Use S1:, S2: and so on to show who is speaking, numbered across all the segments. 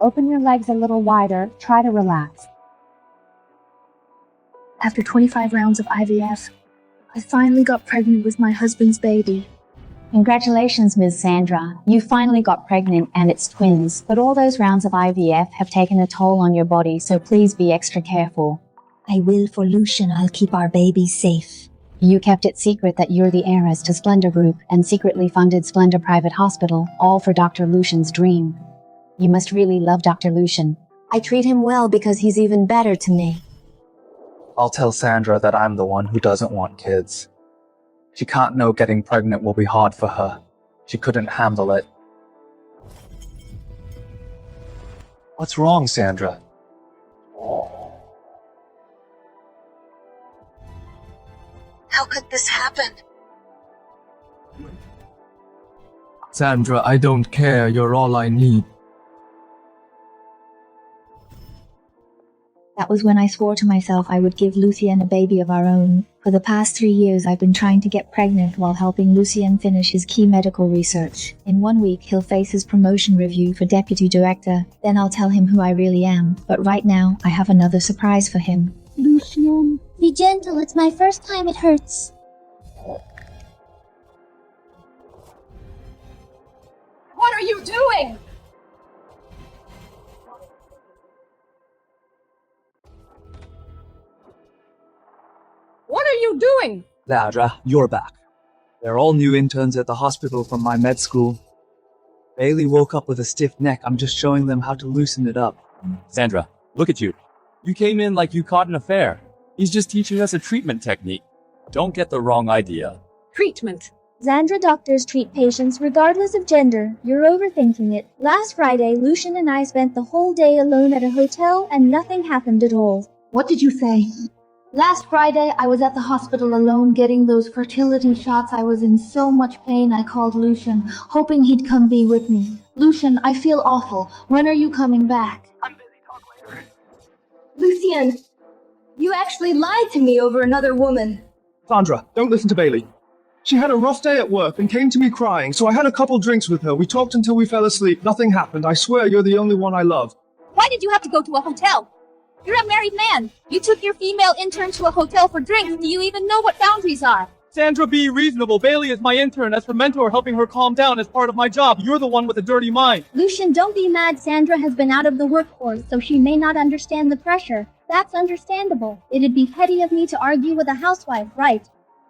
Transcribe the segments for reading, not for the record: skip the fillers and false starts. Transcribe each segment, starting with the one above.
S1: Open your legs a little wider. Try to relax.
S2: After 25 rounds of IVF, I finally got pregnant with my husband's baby.
S1: Congratulations, Ms. Sandra. You finally got pregnant and it's twins, but all those rounds of IVF have taken a toll on your body, so please be extra careful.
S3: I will for Lucien. I'll keep our baby safe.
S1: You kept it secret that you're the heiress to Splendor Group and secretly funded Splendor Private Hospital, all for Dr. Lucien's dream. You must really love Dr. Lucien.
S3: I treat him well because he's even better to me.
S4: I'll tell Sandra that I'm the one who doesn't want kids. She can't know getting pregnant will be hard for her. She couldn't handle it. What's wrong, Sandra?
S2: How could this happen?
S5: Sandra, I don't care. You're all I need.
S2: That was when I swore to myself I would give Lucien a baby of our own. For the past 3 years, I've been trying to get pregnant while helping Lucien finish his key medical research. In 1 week, he'll face his promotion review for deputy director. Then I'll tell him who I really am. But right now, I have another surprise for him.
S3: Lucien, be gentle. It's my first time. It hurts.
S6: What are you doing? What are you doing?
S4: Sandra, you're back. They're all new interns at the hospital from my med school. Bailey woke up with a stiff neck. I'm just showing them how to loosen it up.
S7: Sandra, look at you. You came in like you caught an affair. He's just teaching us a treatment technique. Don't get the wrong idea.
S6: Treatment.
S8: Sandra doctors treat patients regardless of gender. You're overthinking it. Last Friday, Lucien and I spent the whole day alone at a hotel and nothing happened at all.
S2: What did you say? Last Friday, I was at the hospital alone getting those fertility shots. I was in so much pain I called Lucien, hoping he'd come be with me. Lucien, I feel awful. When are you coming back?
S6: I'm busy. Talk later.
S8: Lucien, you actually lied to me over another woman.
S9: Sandra, don't listen to Bailey. She had a rough day at work and came to me crying, so I had a couple drinks with her. We talked until we fell asleep. Nothing happened. I swear you're the only one I love.
S6: Why did you have to go to a hotel? You're a married man. You took your female intern to a hotel for drinks. Do you even know what boundaries are?
S7: Sandra, be reasonable. Bailey is my intern as her mentor, helping her calm down as part of my job. You're the one with a dirty mind.
S8: Lucien, don't be mad. Sandra has been out of the workforce, so she may not understand the pressure. That's understandable. It'd be petty of me to argue with a housewife, right?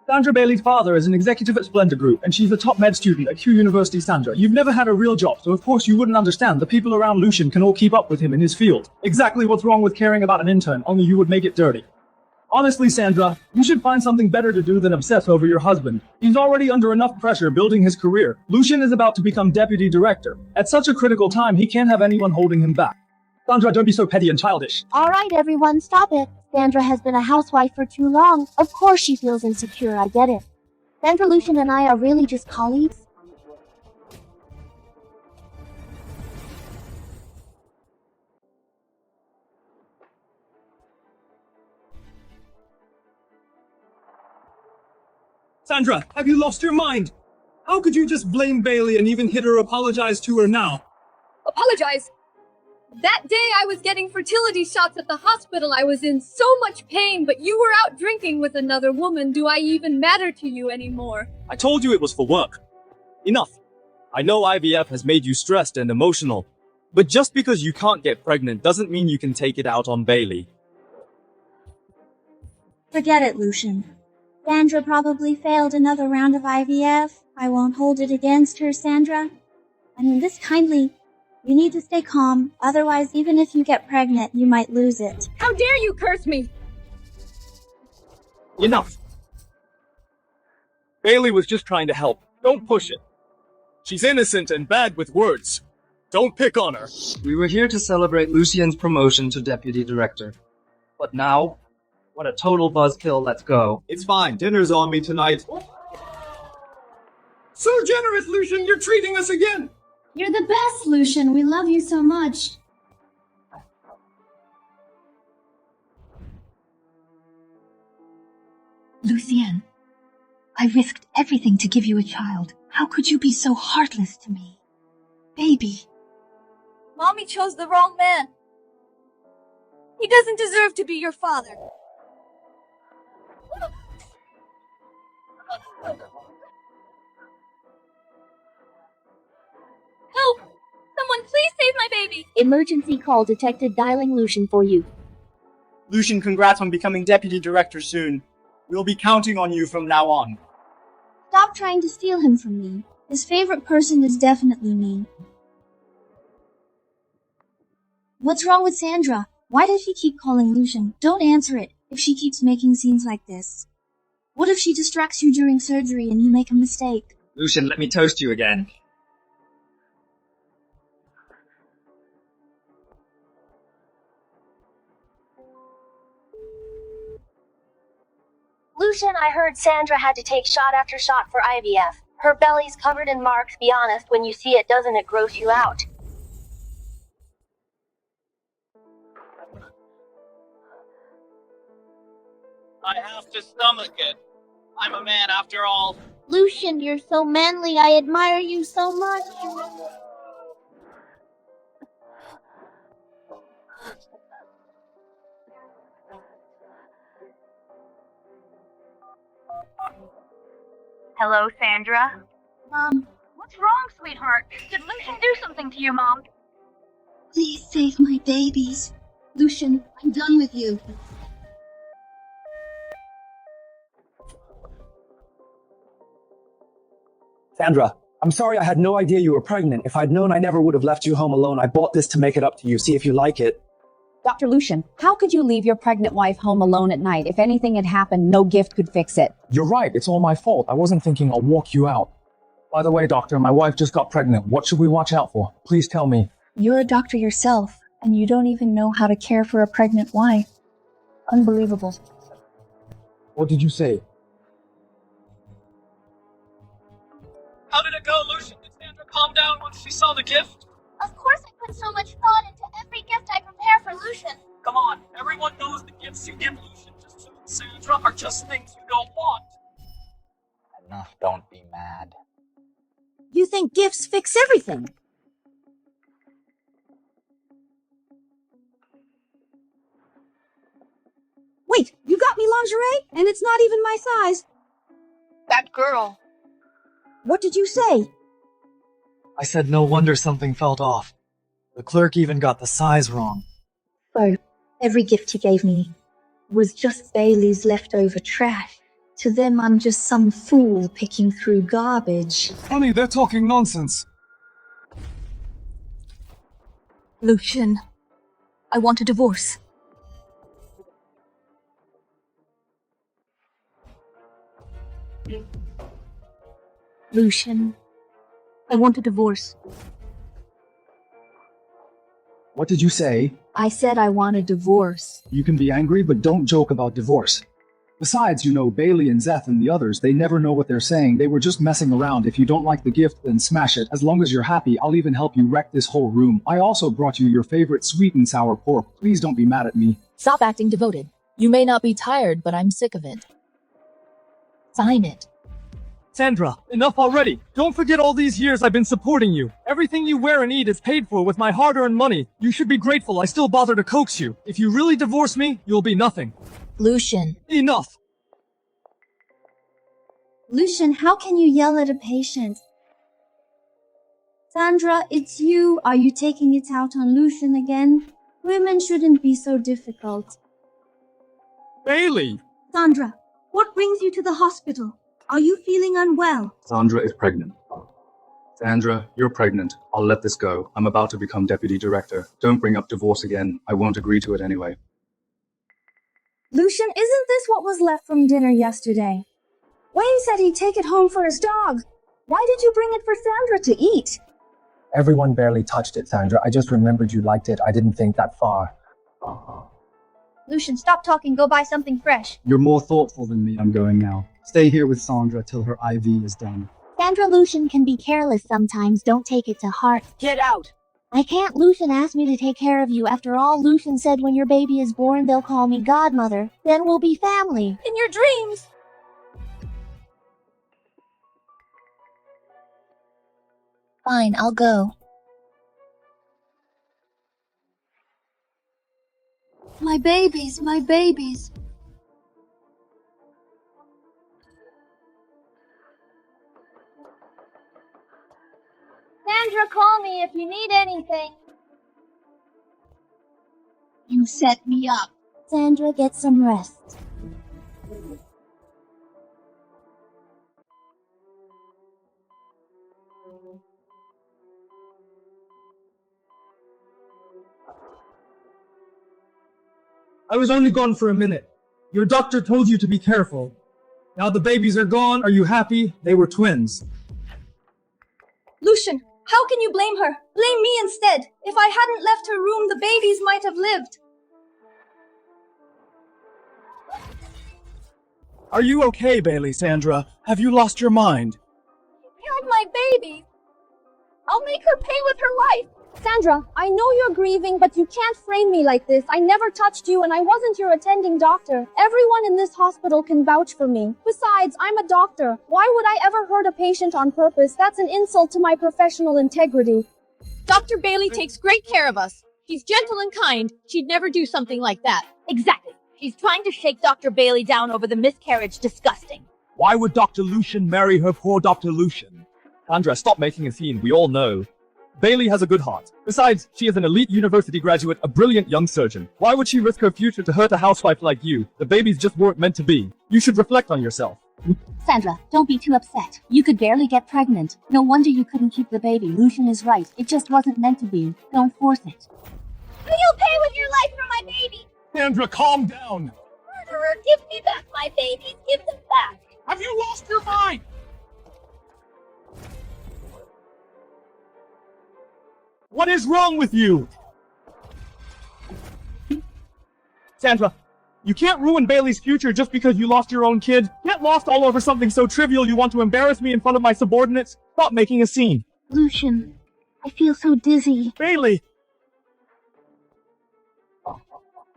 S9: Sandra Bailey's father is an executive at Splendor Group, and she's a top med student at Q University. Sandra, you've never had a real job, so of course you wouldn't understand. The people around Lucien can all keep up with him in his field. Exactly what's wrong with caring about an intern, only you would make it dirty. Honestly, Sandra, you should find something better to do than obsess over your husband. He's already under enough pressure building his career. Lucien is about to become deputy director. At such a critical time, he can't have anyone holding him back. Sandra, don't be so petty and childish.
S8: All right, everyone, stop it. Sandra has been a housewife for too long. Of course she feels insecure, I get it. Sandra, Lucien, and I are really just colleagues.
S9: Sandra, have you lost your mind? How could you just blame Bailey and even hit her apologize to her now?
S6: Apologize. That day I was getting fertility shots at the hospital. I was in so much pain, but you were out drinking with another woman. Do I even matter to you anymore?
S7: I told you it was for work. Enough. I know IVF has made you stressed and emotional, but just because you can't get pregnant doesn't mean you can take it out on Bailey.
S8: Forget it, Lucien. Sandra probably failed another round of IVF. I won't hold it against her, Sandra. I mean this kindly. You need to stay calm, otherwise even if you get pregnant, you might lose it.
S6: How dare you curse me?
S7: Enough. Bailey was just trying to help. Don't push it. She's innocent and bad with words. Don't pick on her.
S4: We were here to celebrate Lucien's promotion to deputy director. But now, what a total buzzkill. Let's go.
S9: It's fine. Dinner's on me tonight. So generous, Lucien. You're treating us again.
S8: You're the best, Lucien. We love you so much.
S2: Lucien, I risked everything to give you a child. How could you be so heartless to me? Baby.
S6: Mommy chose the wrong man. He doesn't deserve to be your father. Help! Someone please save my baby!
S3: Emergency call detected, dialing Lucien for you.
S7: Lucien, congrats on becoming deputy director soon. We'll be counting on you from now on.
S8: Stop trying to steal him from me. His favorite person is definitely me. What's wrong with Sandra? Why does she keep calling Lucien? Don't answer it if she keeps making scenes like this. What if she distracts you during surgery and you make a mistake?
S7: Lucien, let me toast you again.
S3: Lucien, I heard Sandra had to take shot after shot for IVF. Her belly's covered in marks. Be honest, when you see it, doesn't it gross you out?
S7: I have to stomach it. I'm a man after all.
S3: Lucien, you're so manly. I admire you so much.
S10: Hello, Sandra?
S8: Mom,
S10: What's wrong, sweetheart? Did Lucien do something to you, Mom?
S8: please save my babies. Lucien, I'm done with you.
S9: Sandra, I'm sorry I had no idea you were pregnant. If I'd known, I never would have left you home alone. I bought this to make it up to you. See if you like it.
S1: Dr. Lucien, how could you leave your pregnant wife home alone at night? If anything had happened, no gift could fix it.
S5: You're right, it's all my fault. I wasn't thinking I'll walk you out. By the way, doctor, my wife just got pregnant. What should we watch out for? Please tell me.
S2: You're a doctor yourself, and you don't even know how to care for a pregnant wife. Unbelievable.
S5: What did you say?
S7: How did it go, Lucien? Did Sandra calm down once she saw the gift?
S3: Of course I put so much thought into every gift I prepare for Lucien.
S7: Come on, everyone knows the gifts you give Lucien just so Sandra are just things you don't want.
S11: Enough, don't be mad.
S1: You think gifts fix everything? Wait, you got me lingerie? And it's not even my size.
S10: That girl.
S1: What did you say?
S4: I said no wonder something felt off. The clerk even got the size wrong.
S2: So, every gift he gave me was just Bailey's leftover trash. To them, I'm just some fool picking through garbage.
S5: Honey, they're talking nonsense.
S10: Lucien, I want a divorce. Lucien, I want a divorce.
S9: What did you say?
S2: I said I want a divorce.
S9: You can be angry, but don't joke about divorce. Besides, Bailey and Zeth and the others, they never know what they're saying. They were just messing around. If you don't like the gift, then smash it. As long as you're happy, I'll even help you wreck this whole room. I also brought you your favorite sweet and sour pork. Please don't be mad at me.
S12: Stop acting devoted. You may not be tired, but I'm sick of it. Sign it.
S7: Sandra, enough already. Don't forget all these years I've been supporting you. Everything you wear and eat is paid for with my hard-earned money. You should be grateful I still bother to coax you. If you really divorce me, you'll be nothing.
S12: Lucien.
S7: Enough!
S8: Lucien, how can you yell at a patient? Sandra, it's you. Are you taking it out on Lucien again? Women shouldn't be so difficult.
S7: Bailey!
S8: Sandra, what brings you to the hospital? Are you feeling unwell?
S13: Sandra is pregnant. Sandra, you're pregnant. I'll let this go. I'm about to become deputy director. Don't bring up divorce again. I won't agree to it anyway.
S1: Lucien, isn't this what was left from dinner yesterday? Wayne said he'd take it home for his dog. Why did you bring it for Sandra to eat?
S5: Everyone barely touched it, Sandra. I just remembered you liked it. I didn't think that far.
S3: Lucien, stop talking. Go buy something fresh.
S4: You're more thoughtful than me. I'm going now. Stay here with Sandra till her IV is done.
S3: Sandra, Lucien can be careless sometimes. Don't take it to heart.
S12: Get out!
S3: I can't. Lucien asked me to take care of you. After all, Lucien said when your baby is born, they'll call me godmother. Then we'll be family.
S6: In your dreams!
S3: Fine, I'll go.
S6: My babies, my babies.
S3: Sandra, call me if you need anything.
S8: You set me up. Sandra, get some rest.
S7: I was only gone for a minute. Your doctor told you to be careful. Now the babies are gone. Are you happy? They were twins.
S6: Lucien, how can you blame her? Blame me instead. If I hadn't left her room, the babies might have lived.
S9: Are you okay, Bailey, Sandra? Have you lost your mind?
S6: Killed my baby. I'll make her pay with her life. Sandra, I know you're grieving, but you can't frame me like this. I never touched you, and I wasn't your attending doctor. Everyone in this hospital can vouch for me. Besides, I'm a doctor. Why would I ever hurt a patient on purpose? That's an insult to my professional integrity.
S14: Dr. Bailey takes great care of us. She's gentle and kind. She'd never do something like that. Exactly. She's trying to shake Dr. Bailey down over the miscarriage. Disgusting.
S7: Why would Dr. Lucien marry her poor Dr. Lucien? Sandra, stop making a scene. We all know. Bailey has a good heart. Besides, she is an elite university graduate, a brilliant young surgeon. Why would she risk her future to hurt a housewife like you? The babies just weren't meant to be. You should reflect on yourself.
S1: Sandra, don't be too upset. You could barely get pregnant. No wonder you couldn't keep the baby. Lucien is right. It just wasn't meant to be. Don't force it.
S3: You'll pay with your life for my baby.
S5: Sandra, calm down.
S3: Murderer, give me back my babies. Give them back.
S5: Have you lost your mind?
S7: What is wrong with you? Sandra, you can't ruin Bailey's future just because you lost your own kid. Get lost all over something so trivial you want to embarrass me in front of my subordinates? Stop making a scene.
S8: Lucien, I feel so dizzy.
S7: Bailey!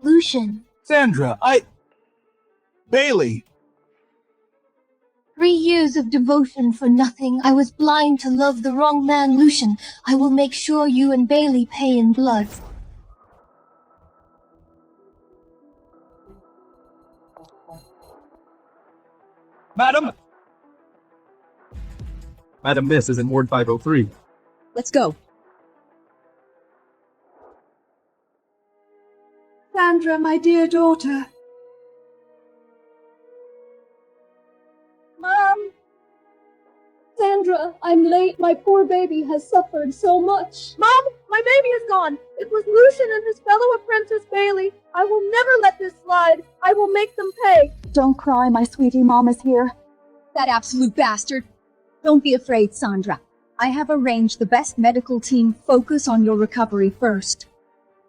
S8: Lucien.
S5: Sandra, Bailey!
S6: 3 years of devotion for nothing. I was blind to love the wrong man, Lucien. I will make sure you and Bailey pay in blood.
S4: Madam! Madam, this is in Ward 503.
S12: Let's go.
S6: Sandra, my dear daughter.
S3: Mom!
S6: Sandra, I'm late. My poor baby has suffered so much. Mom, my baby is gone. It was Lucien and his fellow apprentice Bailey. I will never let this slide. I will make them pay.
S15: Don't cry, my sweetie. Mom is here.
S16: That absolute bastard. Don't be afraid, Sandra. I have arranged the best medical team focus on your recovery first.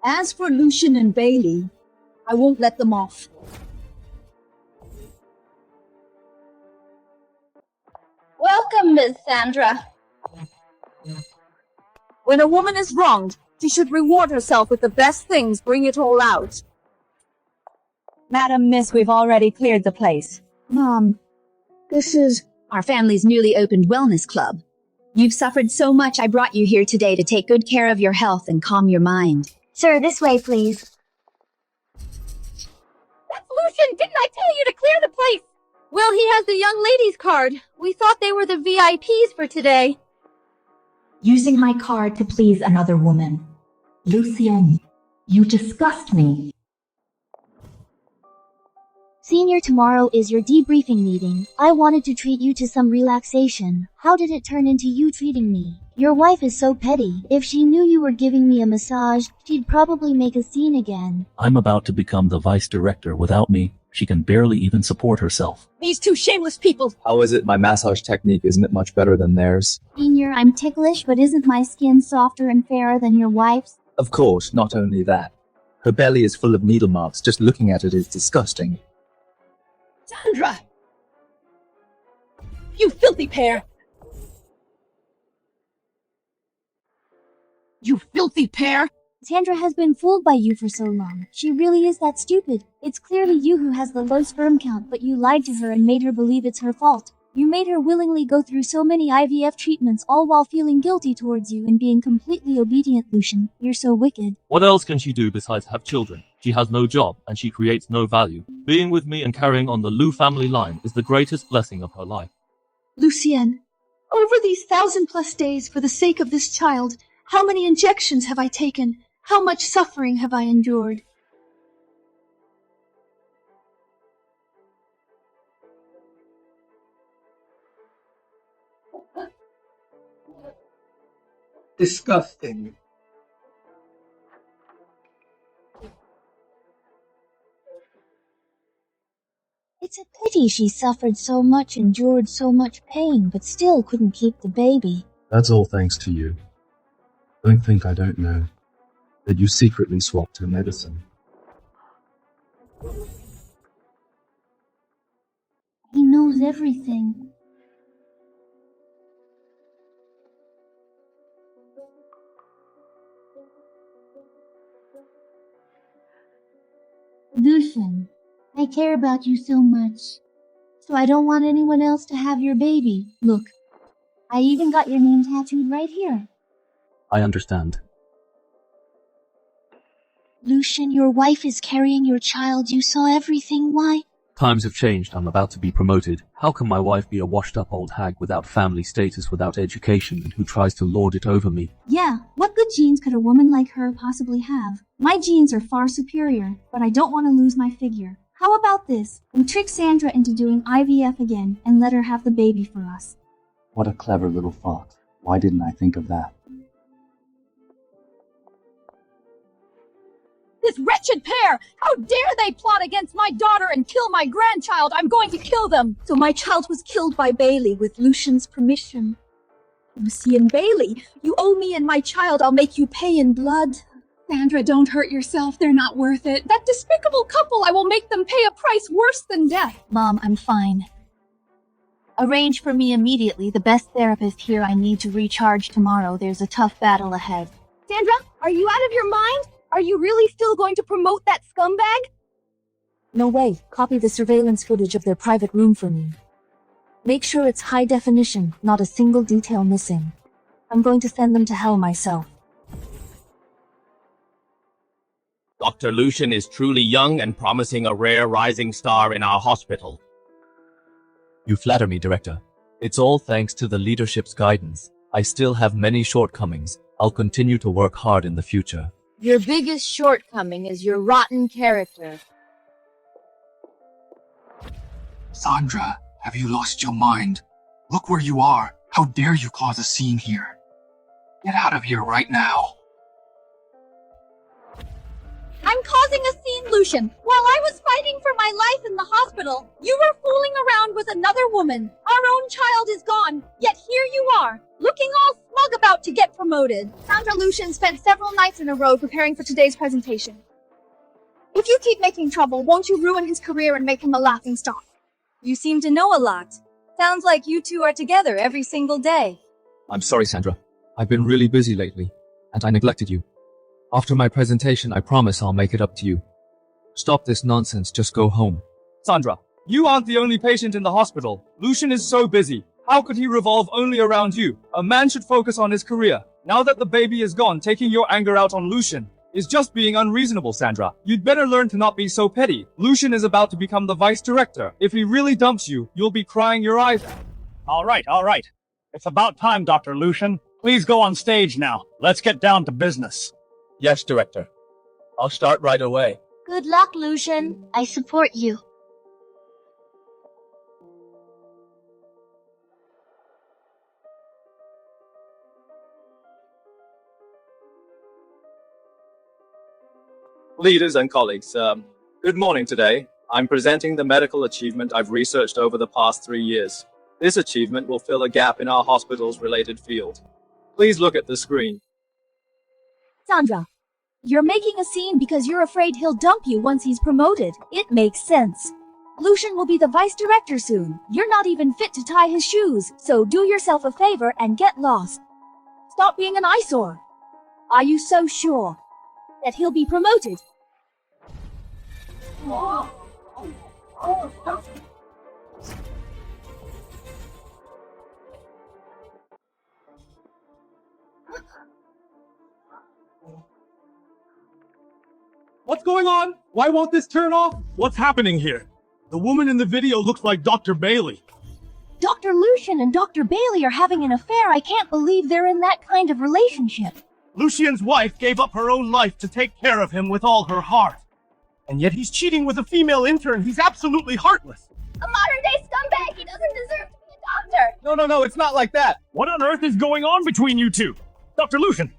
S16: As for Lucien and Bailey, I won't let them off.
S3: Welcome, Miss Sandra.
S14: When a woman is wronged, she should reward herself with the best things. Bring it all out.
S12: Madam, Miss, we've already cleared the place.
S16: Mom, this is
S15: our family's newly opened wellness club. You've suffered so much, I brought you here today to take good care of your health and calm your mind.
S8: Sir, this way, please.
S3: That's Lucien! Didn't I tell you to clear the place?
S14: Well, he has the young ladies card. We thought they were the VIPs for today.
S17: Using my card to please another woman. Lucien, you disgust me.
S8: Senior, tomorrow is your debriefing meeting. I wanted to treat you to some relaxation. How did it turn into you treating me? Your wife is so petty. If she knew you were giving me a massage, she'd probably make a scene again.
S18: I'm about to become the vice director. Without me, she can barely even support herself.
S14: These two shameless people.
S4: How is it my massage technique isn't it much better than theirs?
S8: Senior, I'm ticklish, but isn't my skin softer and fairer than your wife's?
S4: Of course, not only that. Her belly is full of needle marks. Just looking at it is disgusting.
S14: Sandra! You filthy pair! You filthy pair!
S8: Sandra has been fooled by you for so long. She really is that stupid. It's clearly you who has the low sperm count, but you lied to her and made her believe it's her fault. You made her willingly go through so many IVF treatments all while feeling guilty towards you and being completely obedient, Lucien. You're so wicked.
S18: What else can she do besides have children? She has no job, and she creates no value. Being with me and carrying on the Lu family line is the greatest blessing of her life.
S16: Lucien, over these 1,000+ days for the sake of this child, how many injections have I taken? How much suffering have I endured?
S19: Disgusting.
S8: It's a pity she suffered so much, endured so much pain, but still couldn't keep the baby.
S13: That's all thanks to you. Don't think I don't know that you secretly swapped her medicine.
S8: He knows everything. Lucien, I care about you so much, so I don't want anyone else to have your baby. Look, I even got your name tattooed right here.
S18: I understand.
S8: Lucien, your wife is carrying your child. You saw everything. Why?
S18: Times have changed. I'm about to be promoted. How can my wife be a washed-up old hag without family status, without education, and who tries to lord it over me?
S8: Yeah, what good genes could a woman like her possibly have? My genes are far superior, but I don't want to lose my figure. How about this? We trick Sandra into doing IVF again and let her have the baby for us.
S13: What a clever little thought. Why didn't I think of that?
S14: This wretched pair! How dare they plot against my daughter and kill my grandchild! I'm going to kill them!
S16: So my child was killed by Bailey with Lucien's permission. Lucien Bailey, you owe me and my child. I'll make you pay in blood. Sandra, don't hurt yourself. They're not worth it.
S14: That despicable couple, I will make them pay a price worse than death!
S2: Mom, I'm fine. Arrange for me immediately the best therapist here. I need to recharge tomorrow. There's a tough battle ahead.
S14: Sandra, are you out of your mind? Are you really still going to promote that scumbag?
S2: No way. Copy the surveillance footage of their private room for me. Make sure it's high definition, not a single detail missing. I'm going to send them to hell myself.
S20: Dr. Lucien is truly young and promising a rare rising star in our hospital.
S4: You flatter me, Director. It's all thanks to the leadership's guidance. I still have many shortcomings. I'll continue to work hard in the future.
S14: Your biggest shortcoming is your rotten character.
S19: Sandra, have you lost your mind? Look where you are. How dare you cause a scene here? Get out of here right now.
S14: I'm causing a scene, Lucien. While I was fighting for my life in the hospital, you were fooling around with another woman. Our own child is gone, yet here you are, looking all smug about to get promoted.
S6: Sandra Lucien spent several nights in a row preparing for today's presentation. If you keep making trouble, won't you ruin his career and make him a laughingstock?
S21: You seem to know a lot. Sounds like you two are together every single day.
S4: I'm sorry, Sandra. I've been really busy lately, and I neglected you. After my presentation, I promise I'll make it up to you. Stop this nonsense, just go home.
S7: Sandra, you aren't the only patient in the hospital. Lucien is so busy. How could he revolve only around you? A man should focus on his career. Now that the baby is gone, taking your anger out on Lucien is just being unreasonable, Sandra. You'd better learn to not be so petty. Lucien is about to become the vice director. If he really dumps you, you'll be crying your eyes out.
S9: All right. It's about time, Dr. Lucien. Please go on stage now. Let's get down to business.
S20: Yes, Director. I'll start right away.
S8: Good luck, Lucien. I support you.
S20: Leaders and colleagues, good morning today. I'm presenting the medical achievement I've researched over the past 3 years. This achievement will fill a gap in our hospital's related field. Please look at the screen.
S14: Sandra, you're making a scene because you're afraid he'll dump you once he's promoted. It makes sense. Lucien will be the vice director soon. You're not even fit to tie his shoes, so do yourself a favor and get lost. Stop being an eyesore. Are you so sure that he'll be promoted?
S7: What's going on? Why won't this turn off? What's happening here? The woman in the video looks like Dr. Bailey.
S14: Dr. Lucien and Dr. Bailey are having an affair. I can't believe they're in that kind of relationship.
S7: Lucien's wife gave up her own life to take care of him with all her heart. And yet he's cheating with a female intern. He's absolutely heartless.
S3: A modern-day scumbag. He doesn't deserve to be a doctor.
S7: No, it's not like that. What on earth is going on between you two? Dr. Lucien,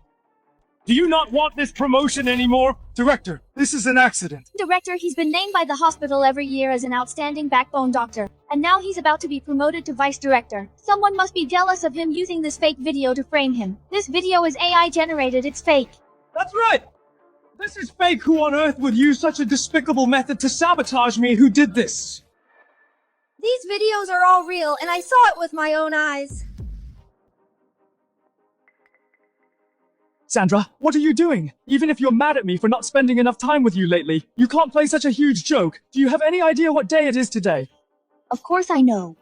S7: do you not want this promotion anymore? Director, this is an accident.
S14: Director, he's been named by the hospital every year as an outstanding backbone doctor, and now he's about to be promoted to vice director. Someone must be jealous of him using this fake video to frame him. This video is AI generated, it's fake.
S7: That's right! This is fake. Who on earth would use such a despicable method to sabotage me? Who did this?
S6: These videos are all real, and I saw it with my own eyes.
S7: Sandra, what are you doing? Even if you're mad at me for not spending enough time with you lately, you can't play such a huge joke. Do you have any idea what day it is today?
S14: Of course I know.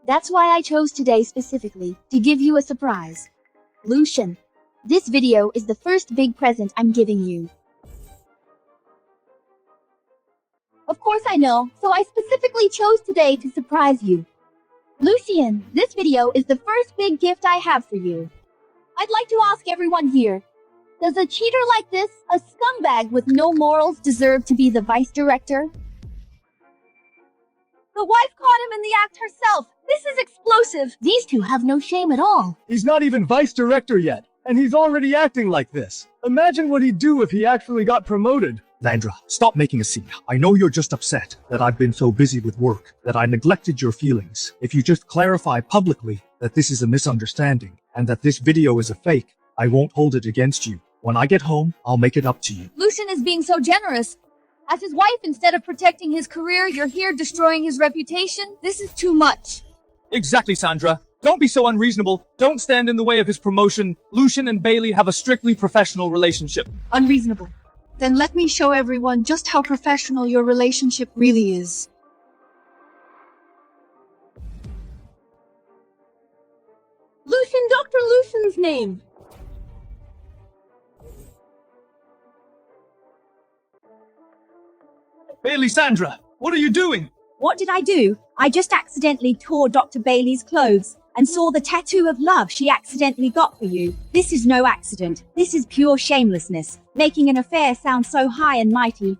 S14: That's why I chose today specifically, to give you a surprise. Lucien, this video is the first big present I'm giving you. Of course I know, so I specifically chose today to surprise you. Lucien, this video is the first big gift I have for you. I'd like to ask everyone here, does a cheater like this, a scumbag with no morals, deserve to be the vice director?
S6: The wife caught him in the act herself. This is explosive.
S14: These two have no shame at all.
S7: He's not even vice director yet, and he's already acting like this. Imagine what he'd do if he actually got promoted.
S4: Sandra, stop making a scene. I know you're just upset that I've been so busy with work, that I neglected your feelings. If you just clarify publicly that this is a misunderstanding, and that this video is a fake, I won't hold it against you. When I get home, I'll make it up to you.
S6: Lucien is being so generous. As his wife, instead of protecting his career, you're here destroying his reputation. This is too much.
S7: Exactly, Sandra. Don't be so unreasonable. Don't stand in the way of his promotion. Lucien and Bailey have a strictly professional relationship.
S16: Unreasonable. Then let me show everyone just how professional your relationship really is.
S6: Lucien, Dr. Lucien's name.
S7: Bailey, Sandra, what are you doing?
S21: What did I do? I just accidentally tore Dr. Bailey's clothes and saw the tattoo of love she accidentally got for you. This is no accident. This is pure shamelessness, making an affair sound so high and mighty.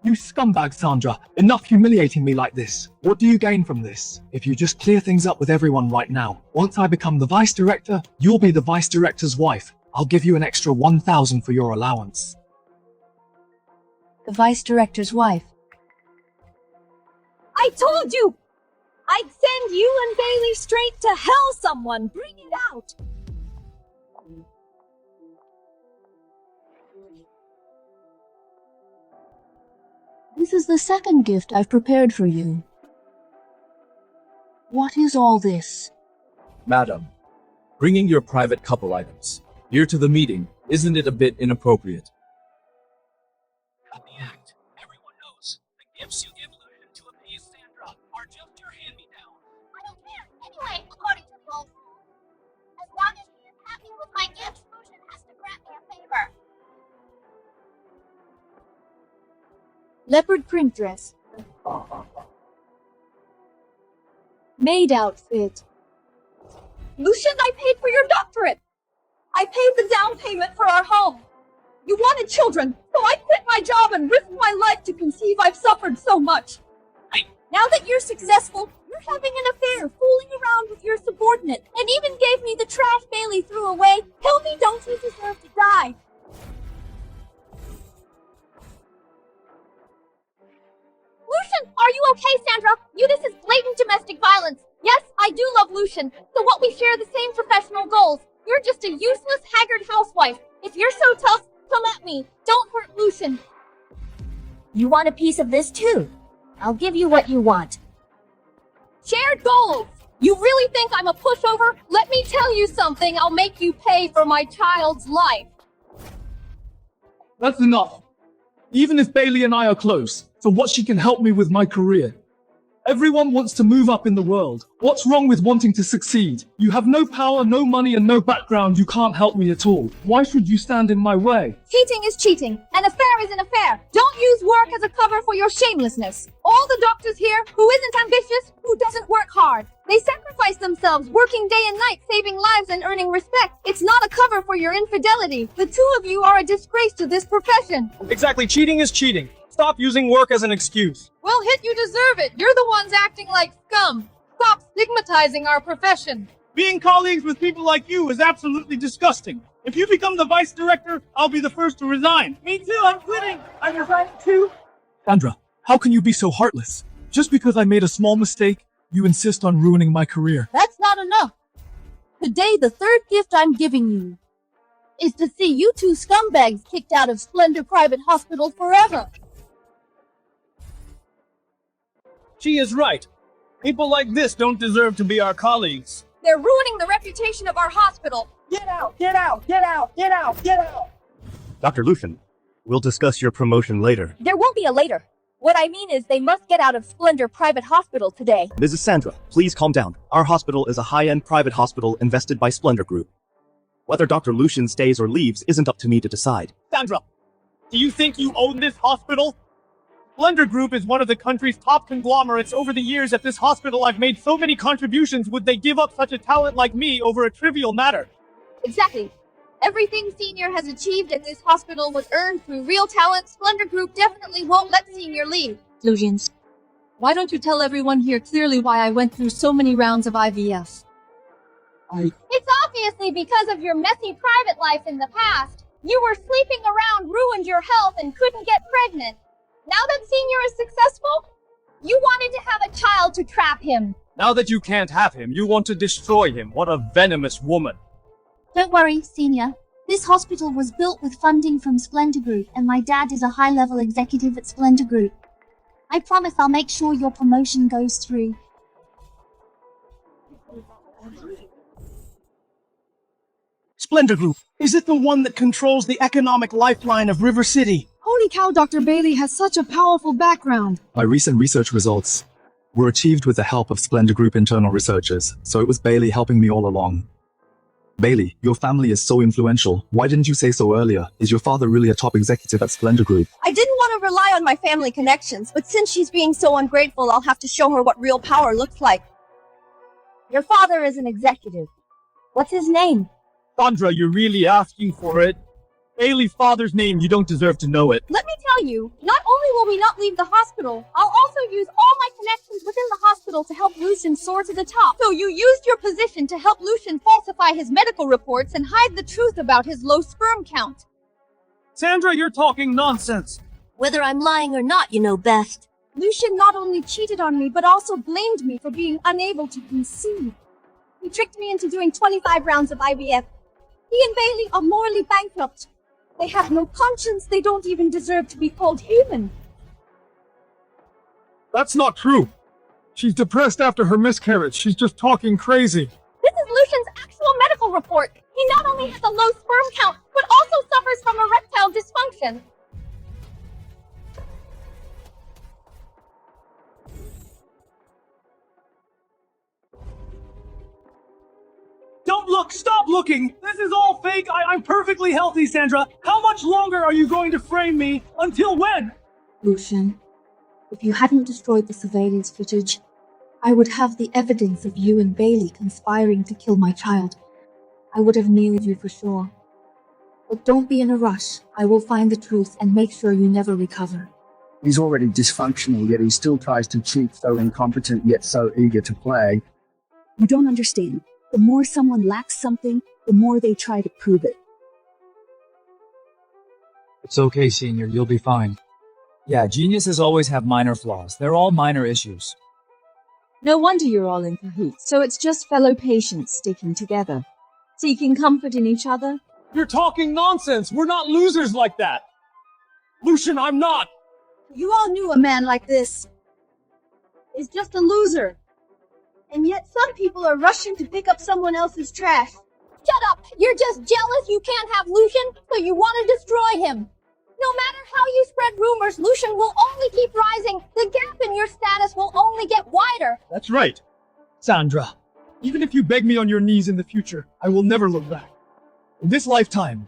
S4: You scumbag, Sandra. Enough humiliating me like this. What do you gain from this? If you just clear things up with everyone right now, once I become the vice director, you'll be the vice director's wife. I'll give you an extra 1,000 for your allowance.
S16: The vice director's wife.
S6: I told you! I'd send you and Bailey straight to hell, someone! Bring it out!
S12: This is the second gift I've prepared for you. What is all this?
S20: Madam, bringing your private couple items here to the meeting, isn't it a bit inappropriate?
S19: Cut the act. Everyone knows the gifts you give Lucien to appease Sandra are just your hand-me-down.
S3: I don't care. Anyway, according to the old rules, as long as she is happy with my gifts, Lucien has to grant me a favor.
S14: Leopard print dress. Maid outfit.
S6: Lucien, I paid for your doctorate! I paid the down payment for our home! You wanted children, so I quit my job and risked my life to conceive. I've suffered so much. Now that you're successful, you're having an affair, fooling around with your subordinate, and even gave me the trash Bailey threw away. Tell me, don't you deserve to die? Lucien, are you okay, Sandra? This is blatant domestic violence. Yes, I do love Lucien, so what we share the same professional goals. You're just a useless, haggard housewife. If you're so tough, come at me. Don't hurt Lucien.
S14: You want a piece of this too? I'll give you what you want.
S6: Shared goals! You really think I'm a pushover? Let me tell you something. I'll make you pay for my child's life.
S7: That's enough. Even if Bailey and I are close, for what she can help me with my career.
S9: Everyone wants to move up in the world. What's wrong with wanting to succeed? You have no power, no money, and no background. You can't help me at all. Why should you stand in my way?
S6: Cheating is cheating. An affair is an affair. Don't use work as a cover for your shamelessness. All the doctors here, who isn't ambitious, who doesn't work hard. They sacrifice themselves, working day and night, saving lives and earning respect. It's not a cover for your infidelity. The two of you are a disgrace to this profession.
S7: Exactly, cheating is cheating. Stop using work as an excuse.
S6: Well, Hit, you deserve it. You're the ones acting like scum. Stop stigmatizing our profession.
S9: Being colleagues with people like you is absolutely disgusting. If you become the vice director, I'll be the first to resign. Me too, I'm quitting. I'm resigning too. Sandra, how can you be so heartless? Just because I made a small mistake, you insist on ruining my career.
S14: That's not enough. Today, the third gift I'm giving you is to see you two scumbags kicked out of Splendor Private Hospital forever.
S9: She is right. People like this don't deserve to be our colleagues.
S6: They're ruining the reputation of our hospital.
S9: Get out! Get out! Get out! Get out! Get out!
S11: Dr. Lucien, we'll discuss your promotion later.
S21: There won't be a later. What I mean is they must get out of Splendor Private Hospital today.
S11: Mrs. Sandra, please calm down. Our hospital is a high-end private hospital invested by Splendor Group. Whether Dr. Lucien stays or leaves isn't up to me to decide.
S9: Sandra, do you think you own this hospital? Splendor Group is one of the country's top conglomerates. Over the years at this hospital, I've made so many contributions. Would they give up such a talent like me over a trivial matter?
S6: Exactly. Everything Senior has achieved at this hospital was earned through real talent. Splendor Group definitely won't let Senior leave.
S14: Lucians, why don't you tell everyone here clearly why I went through so many rounds of IVF?
S6: It's obviously because of your messy private life in the past. You were sleeping around, ruined your health, and couldn't get pregnant. Now that Senior is successful, you wanted to have a child to trap him.
S7: Now that you can't have him, you want to destroy him. What a venomous woman.
S14: Don't worry, Senior. This hospital was built with funding from Splendor Group, and my dad is a high-level executive at Splendor Group. I promise I'll make sure your promotion goes through.
S9: Splendor Group, is it the one that controls the economic lifeline of River City?
S16: Holy cow, Dr. Bailey has such a powerful background.
S13: My recent research results were achieved with the help of Splendor Group internal researchers, so it was Bailey helping me all along. Bailey, your family is so influential. Why didn't you say so earlier? Is your father really a top executive at Splendor Group?
S21: I didn't want to rely on my family connections, but since she's being so ungrateful, I'll have to show her what real power looks like. Your father is an executive. What's his name?
S9: Sandra, you're really asking for it. Bailey's father's name, you don't deserve to know it.
S6: Let me tell you, not only will we not leave the hospital, I'll also use all my connections within the hospital to help Lucien soar to the top. So you used your position to help Lucien falsify his medical reports and hide the truth about his low sperm count.
S9: Sandra, you're talking nonsense.
S21: Whether I'm lying or not, you know best.
S6: Lucien not only cheated on me, but also blamed me for being unable to conceive. He tricked me into doing 25 rounds of IVF. He and Bailey are morally bankrupt. They have no conscience. They don't even deserve to be called human.
S7: That's not true. She's depressed after her miscarriage. She's just talking crazy.
S6: This is Lucien's actual medical report. He not only has a low sperm count, but also suffers from erectile dysfunction.
S9: Don't look! Stop looking! This is all fake! I'm perfectly healthy, Sandra! How much longer are you going to frame me? Until when?
S2: Lucien, if you hadn't destroyed the surveillance footage, I would have the evidence of you and Bailey conspiring to kill my child. I would have nailed you for sure. But don't be in a rush. I will find the truth and make sure you never recover.
S22: He's already dysfunctional, yet he still tries to cheat, so incompetent, yet so eager to play.
S16: You don't understand. The more someone lacks something, the more they try to prove it.
S5: It's okay, Senior. You'll be fine. Yeah, geniuses always have minor flaws. They're all minor issues.
S23: No wonder you're all in cahoots. So it's just fellow patients sticking together, seeking comfort in each other?
S9: You're talking nonsense! We're not losers like that! Lucien, I'm not!
S6: You all knew a man like this is just a loser. And yet some people are rushing to pick up someone else's trash. Shut up! You're just jealous you can't have Lucien, so you want to destroy him. No No matter how you spread rumors, Lucien will only keep rising. The gap in your status will only get wider.
S7: That's right. Sandra, even if you beg me on your knees in the future, I will never look back. In this lifetime,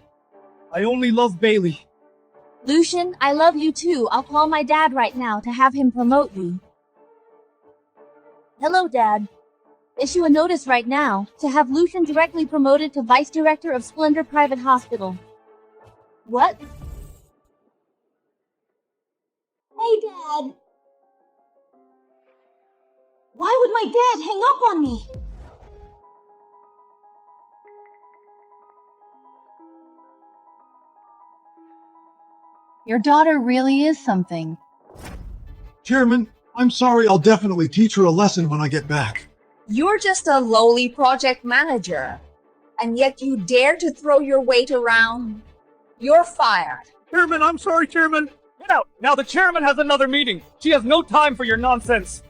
S7: I only love Bailey.
S21: Lucien, I love you too. I'll call my dad right now to have him promote you. Hello, Dad. Issue a notice right now to have Lucien directly promoted to Vice Director of Splendor Private Hospital. What?
S14: Hey, Dad. Why would my dad hang up on me?
S12: Your daughter really is something.
S4: Chairman, I'm sorry, I'll definitely teach her a lesson when I get back.
S1: You're just a lowly project manager, and yet you dare to throw your weight around? You're fired.
S7: Chairman, I'm sorry, Chairman. Get out! Now the chairman has another meeting. She has no time for your nonsense.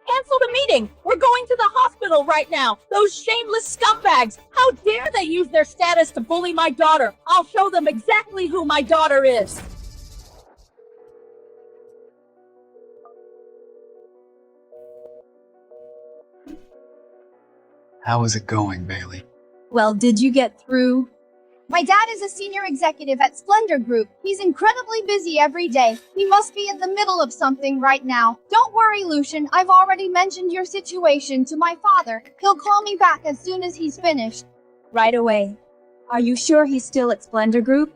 S14: Cancel the meeting! We're going to the hospital right now! Those shameless scumbags! How dare they use their status to bully my daughter! I'll show them exactly who my daughter is!
S19: How is it going, Bailey?
S14: Well, did you get through?
S6: My dad is a senior executive at Splendor Group. He's incredibly busy every day. He must be in the middle of something right now. Don't worry, Lucien. I've already mentioned your situation to my father. He'll call me back as soon as he's finished.
S21: Right away. Are you sure he's still at Splendor Group?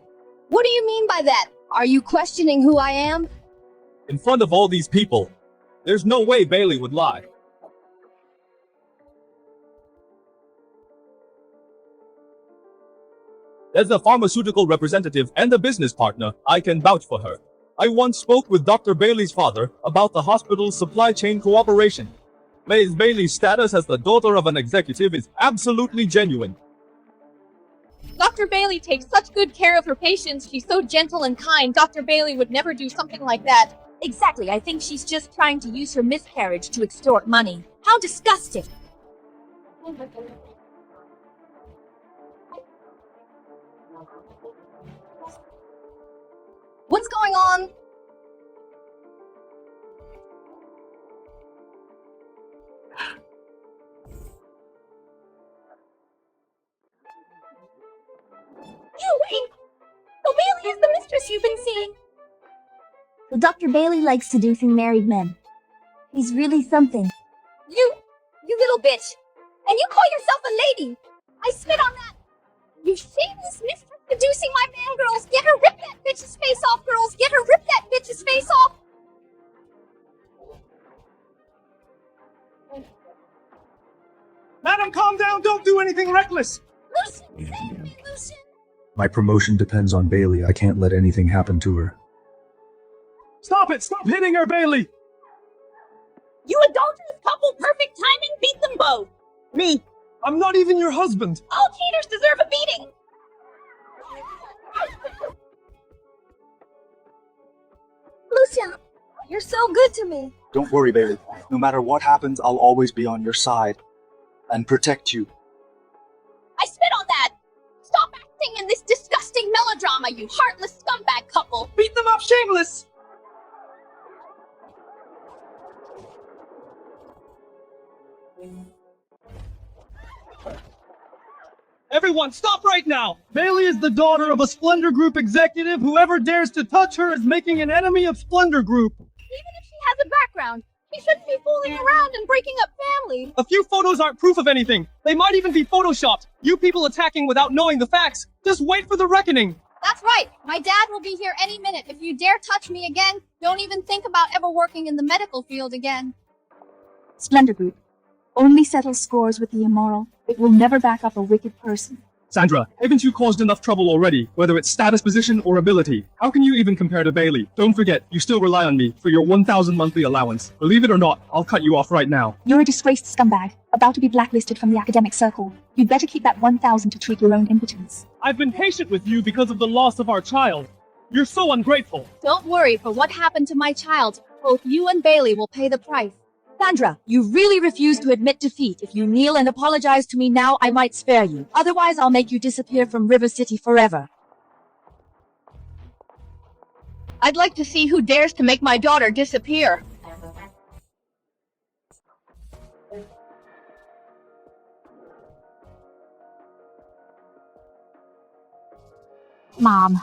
S6: What do you mean by that? Are you questioning who I am?
S20: In front of all these people, there's no way Bailey would lie. As a pharmaceutical representative and a business partner, I can vouch for her. I once spoke with Dr. Bailey's father about the hospital's supply chain cooperation. Ms. Bailey's status as the daughter of an executive is absolutely genuine.
S6: Dr. Bailey takes such good care of her patients. She's so gentle and kind. Dr. Bailey would never do something like that.
S21: Exactly. I think she's just trying to use her miscarriage to extort money. How disgusting!
S6: What's going on?
S14: You wait! So Bailey is the mistress you've been seeing!
S21: Well, Dr. Bailey likes seducing married men. He's really something.
S6: You little bitch! And you call yourself a lady! I spit on that! You shameless mistress seducing my man, girls! Get her, rip that bitch's face off, girls! Get her, rip that bitch's face off!
S7: Madam, calm down! Don't do anything reckless!
S6: Lucien, save me, Lucien!
S13: My promotion depends on Bailey. I can't let anything happen to her.
S7: Stop it! Stop hitting her, Bailey!
S14: You adulterous couple, perfect timing, beat them both!
S7: Me? I'm not even your husband!
S14: All cheaters deserve a beating!
S6: Lucien, you're so good to me.
S13: Don't worry, Bailey. No matter what happens, I'll always be on your side and protect you.
S6: I spit on that! Stop acting in this disgusting melodrama, you heartless scumbag couple!
S7: Beat them up, shameless! Everyone, stop right now! Bailey is the daughter of a Splendor Group executive. Whoever dares to touch her is making an enemy of Splendor Group.
S6: Even if she has a background, she shouldn't be fooling around and breaking up families.
S7: A few photos aren't proof of anything. They might even be photoshopped. You people attacking without knowing the facts. Just wait for the reckoning.
S6: That's right. My dad will be here any minute. If you dare touch me again, don't even think about ever working in the medical field again.
S21: Splendor Group only settles scores with the immoral. It will never back up a wicked person.
S7: Sandra, haven't you caused enough trouble already, whether it's status, position, or ability? How can you even compare to Bailey? Don't forget, you still rely on me for your 1,000 monthly allowance. Believe it or not, I'll cut you off right now.
S21: You're a disgraced scumbag, about to be blacklisted from the academic circle. You'd better keep that 1,000 to treat your own impotence.
S7: I've been patient with you because of the loss of our child. You're so ungrateful.
S6: Don't worry, for what happened to my child, both you and Bailey will pay the price.
S21: Sandra, you really refuse to admit defeat. If you kneel and apologize to me now, I might spare you. Otherwise, I'll make you disappear from River City forever.
S6: I'd like to see who dares to make my daughter disappear.
S14: Mom,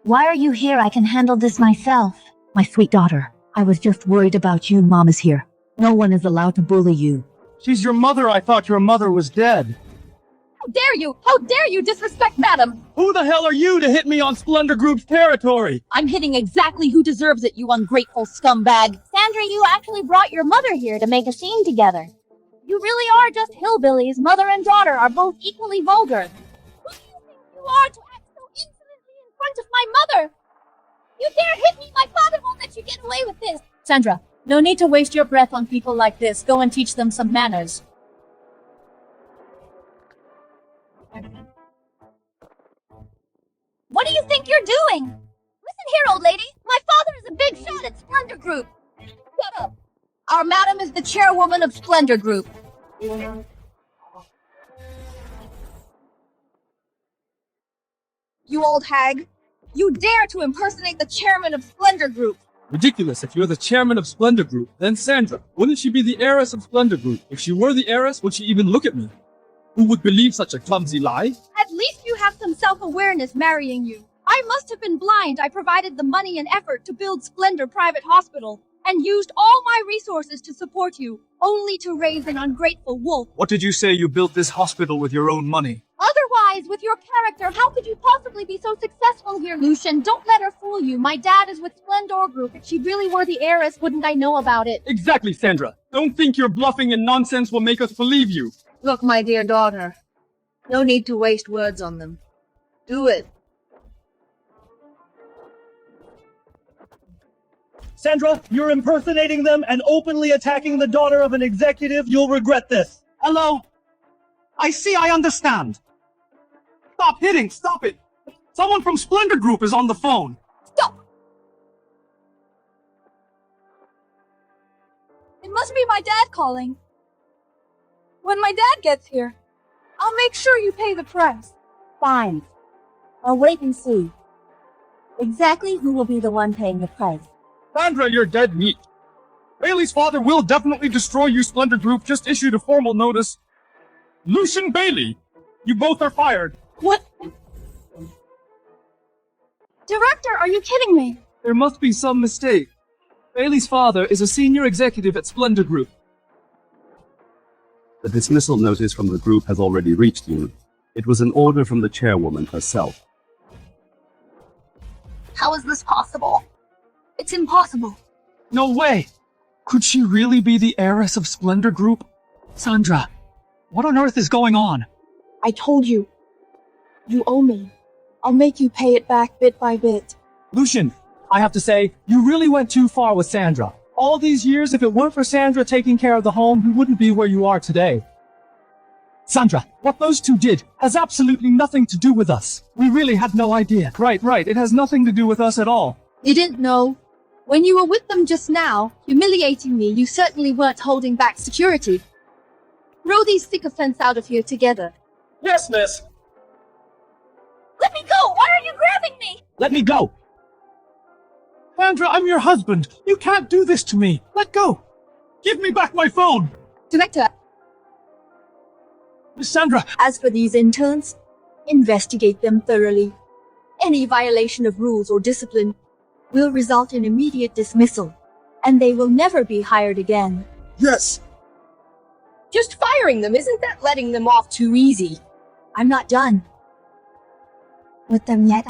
S14: why are you here? I can handle this myself. My sweet daughter, I was just worried about you. Mom is here. No one is allowed to bully you.
S7: She's your mother. I thought your mother was dead.
S6: How dare you? How dare you disrespect Madam?
S7: Who the hell are you to hit me on Splendor Group's territory?
S6: I'm hitting exactly who deserves it, you ungrateful scumbag.
S3: Sandra, you actually brought your mother here to make a scene together.
S6: You really are just hillbillies. Mother and daughter are both equally vulgar. Who do you think you are to act so insolently in front of my mother? You dare hit me? My father won't let you get away with this.
S14: Sandra, no need to waste your breath on people like this. Go and teach them some manners.
S6: What do you think you're doing? Listen here, old lady. My father is a big shot at Splendor Group. Shut up. Our madam is the chairwoman of Splendor Group. You old hag. You dare to impersonate the chairman of Splendor Group.
S7: Ridiculous. If you're the chairman of Splendor Group, then Sandra, wouldn't she be the heiress of Splendor Group? If she were the heiress, would she even look at me? Who would believe such a clumsy lie?
S6: At least you have some self-awareness marrying you. I must have been blind. I provided the money and effort to build Splendor Private Hospital and used all my resources to support you, only to raise an ungrateful wolf.
S7: What did you say? You built this hospital with your own money?
S6: Otherwise, with your character, how could you possibly be so successful here, Lucien? Don't let her fool you. My dad is with Splendor Group. If she really were the heiress, wouldn't I know about it?
S7: Exactly, Sandra. Don't think your bluffing and nonsense will make us believe you.
S1: Look, my dear daughter, no need to waste words on them. Do it.
S7: Sandra, you're impersonating them and openly attacking the daughter of an executive. You'll regret this. Hello? I understand. Stop hitting, stop it. Someone from Splendor Group is on the phone.
S6: Stop! It must be my dad calling. When my dad gets here, I'll make sure you pay the price.
S21: Fine. I'll wait and see. Exactly who will be the one paying the price.
S7: Sandra, you're dead meat. Bailey's father will definitely destroy you. Splendor Group just issued a formal notice. Lucien Bailey, you both are fired.
S6: What? Director, are you kidding me?
S7: There must be some mistake. Bailey's father is a senior executive at Splendor Group.
S10: The dismissal notice from the group has already reached you. It was an order from the chairwoman herself.
S6: How is this possible? It's impossible.
S7: No way! Could she really be the heiress of Splendor Group? Sandra, what on earth is going on?
S6: I told you. You owe me. I'll make you pay it back bit by bit.
S7: Lucien, I have to say, you really went too far with Sandra. All these years, if it weren't for Sandra taking care of the home, you wouldn't be where you are today. Sandra, what those two did has absolutely nothing to do with us. We really had no idea. Right, it has nothing to do with us at all.
S6: You didn't know? When you were with them just now, humiliating me, you certainly weren't holding back security. Throw these sycophants out of here together.
S7: Yes, miss.
S6: Let me go! Why are you grabbing me?
S7: Let me go! Sandra, I'm your husband. You can't do this to me. Let go. Give me back my phone.
S6: Director.
S7: Miss Sandra.
S6: As for these interns, investigate them thoroughly. Any violation of rules or discipline will result in immediate dismissal, and they will never be hired again.
S7: Yes.
S6: Just firing them, isn't that letting them off too easy? I'm not done
S2: with them yet.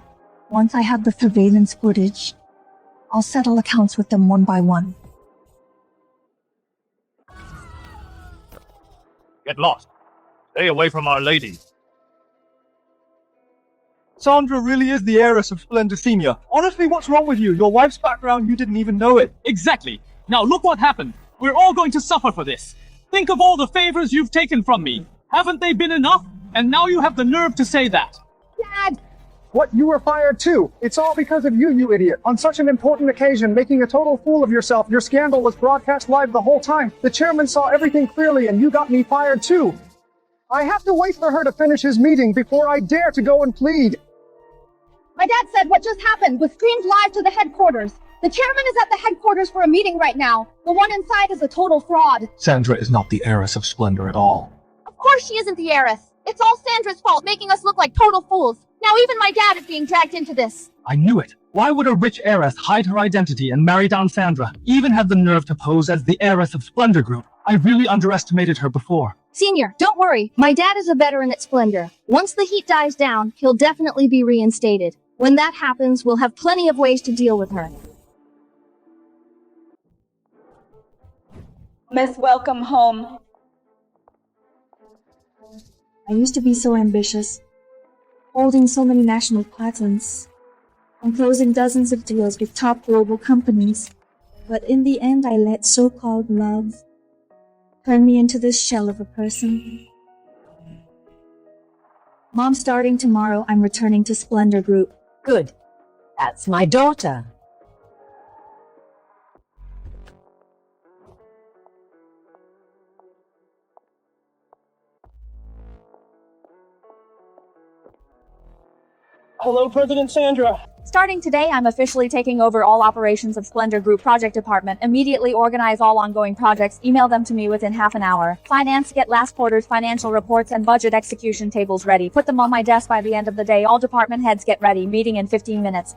S2: Once I have the surveillance footage, I'll settle accounts with them one by one.
S7: Get lost. Stay away from Our Lady. Sandra really is the heiress of Splendor Senior. Honestly, what's wrong with you? Your wife's background, you didn't even know it. Exactly. Now look what happened. We're all going to suffer for this. Think of all the favors you've taken from me. Haven't they been enough? And now you have the nerve to say that.
S6: Dad!
S5: What, you were fired too? It's all because of you, you idiot. On such an important occasion, making a total fool of yourself, your scandal was broadcast live the whole time. The chairman saw everything clearly and you got me fired too. I have to wait for her to finish his meeting before I dare to go and plead.
S6: My dad said what just happened was streamed live to the headquarters. The chairman is at the headquarters for a meeting right now. The one inside is a total fraud.
S19: Sandra is not the heiress of Splendor at all.
S6: Of course she isn't the heiress. It's all Sandra's fault, making us look like total fools. Now even my dad is being dragged into this.
S9: I knew it. Why would a rich heiress hide her identity and marry down Sandra? Even have the nerve to pose as the heiress of Splendor Group. I really underestimated her before.
S6: Senior, don't worry. My dad is a veteran at Splendor. Once the heat dies down, he'll definitely be reinstated. When that happens, we'll have plenty of ways to deal with her.
S15: Miss, welcome home.
S2: I used to be so ambitious, holding so many national patents, and closing dozens of deals with top global companies. But in the end, I let so-called love turn me into this shell of a person. Mom, starting tomorrow, I'm returning to Splendor Group.
S17: Good. That's my daughter.
S9: Hello, President Sandra.
S6: Starting today, I'm officially taking over all operations of Splendor Group Project Department. Immediately organize all ongoing projects. Email them to me within half an hour. Finance, get last quarter's financial reports and budget execution tables ready. Put them on my desk by the end of the day. All department heads get ready. Meeting in 15 minutes.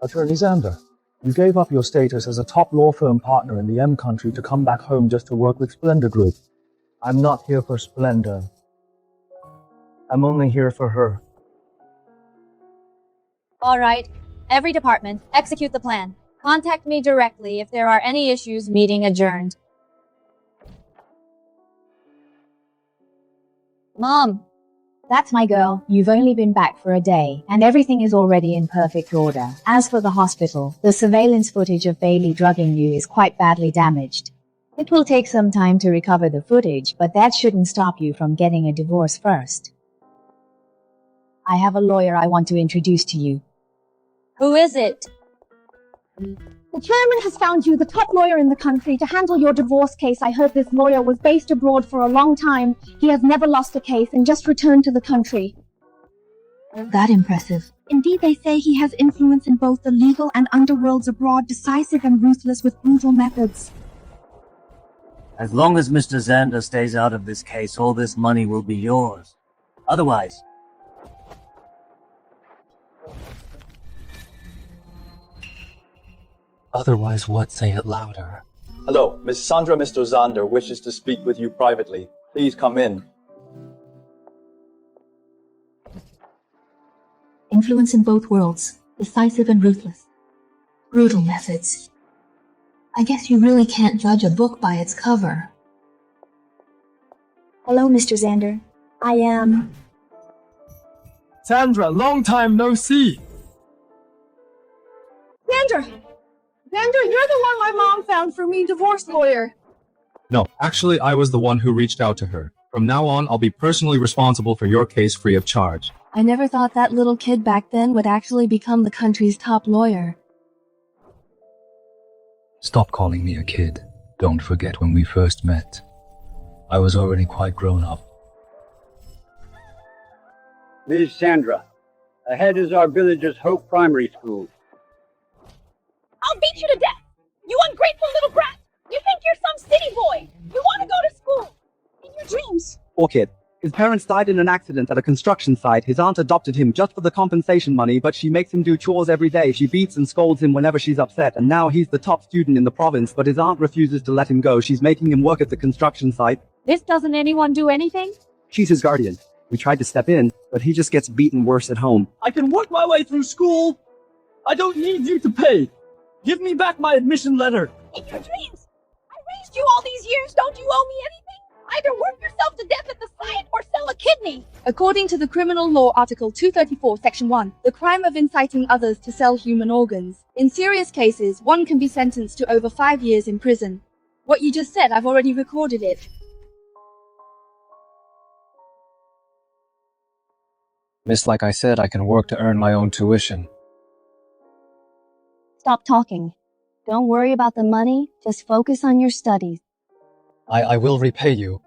S9: Attorney Sandra, you gave up your status as a top law firm partner in the M country to come back home just to work with Splendor Group. I'm not here for Splendor. I'm only here for her.
S6: All right. Every department, execute the plan. Contact me directly if there are any issues. Meeting adjourned.
S2: Mom, that's my girl. You've only been back for a day, and everything is already in perfect order. As for the hospital, the surveillance footage of Bailey drugging you is quite badly damaged. It will take some time to recover the footage, but that shouldn't stop you from getting a divorce first. I have a lawyer I want to introduce to you.
S6: Who is it? The chairman has found you the top lawyer in the country to handle your divorce case. I heard this lawyer was based abroad for a long time. He has never lost a case and just returned to the country.
S2: That impressive.
S6: Indeed, they say he has influence in both the legal and underworlds abroad, decisive and ruthless with brutal methods.
S18: As long as Mr. Xander stays out of this case, all this money will be yours. Otherwise...
S19: Otherwise what? Say it louder.
S20: Hello, Miss Sandra, Mr. Xander wishes to speak with you privately. Please come in.
S2: Influence in both worlds, decisive and ruthless. Brutal methods. I guess you really can't judge a book by its cover. Hello, Mr. Xander. I am...
S9: Sandra, long time no see.
S6: Sandra, you're the one my mom found for me, divorce lawyer.
S13: No, actually, I was the one who reached out to her. From now on, I'll be personally responsible for your case free of charge.
S12: I never thought that little kid back then would actually become the country's top lawyer.
S19: Stop calling me a kid. Don't forget when we first met. I was already quite grown up.
S24: Ms. Sandra, ahead is our village's Hope Primary School.
S6: I'll beat you to death! You ungrateful little brat! You think you're some city boy! You want to go to school! In your dreams!
S25: Poor kid. His parents died in an accident at a construction site. His aunt adopted him just for the compensation money, but she makes him do chores every day. She beats and scolds him whenever she's upset, and now he's the top student in the province, but his aunt refuses to let him go. She's making him work at the construction site.
S6: Doesn't anyone do anything?
S25: She's his guardian. We tried to step in, but he just gets beaten worse at home.
S9: I can work my way through school. I don't need you to pay. Give me back my admission letter.
S6: In your dreams! I raised you all these years, don't you owe me anything? Either work yourself to death at the site or sell a kidney! According to the Criminal Law Article 234, Section 1, the crime of inciting others to sell human organs. In serious cases, one can be sentenced to over 5 years in prison. What you just said, I've already recorded it.
S19: Miss, like I said, I can work to earn my own tuition.
S21: Stop talking. Don't worry about the money, just focus on your studies.
S19: I will repay you.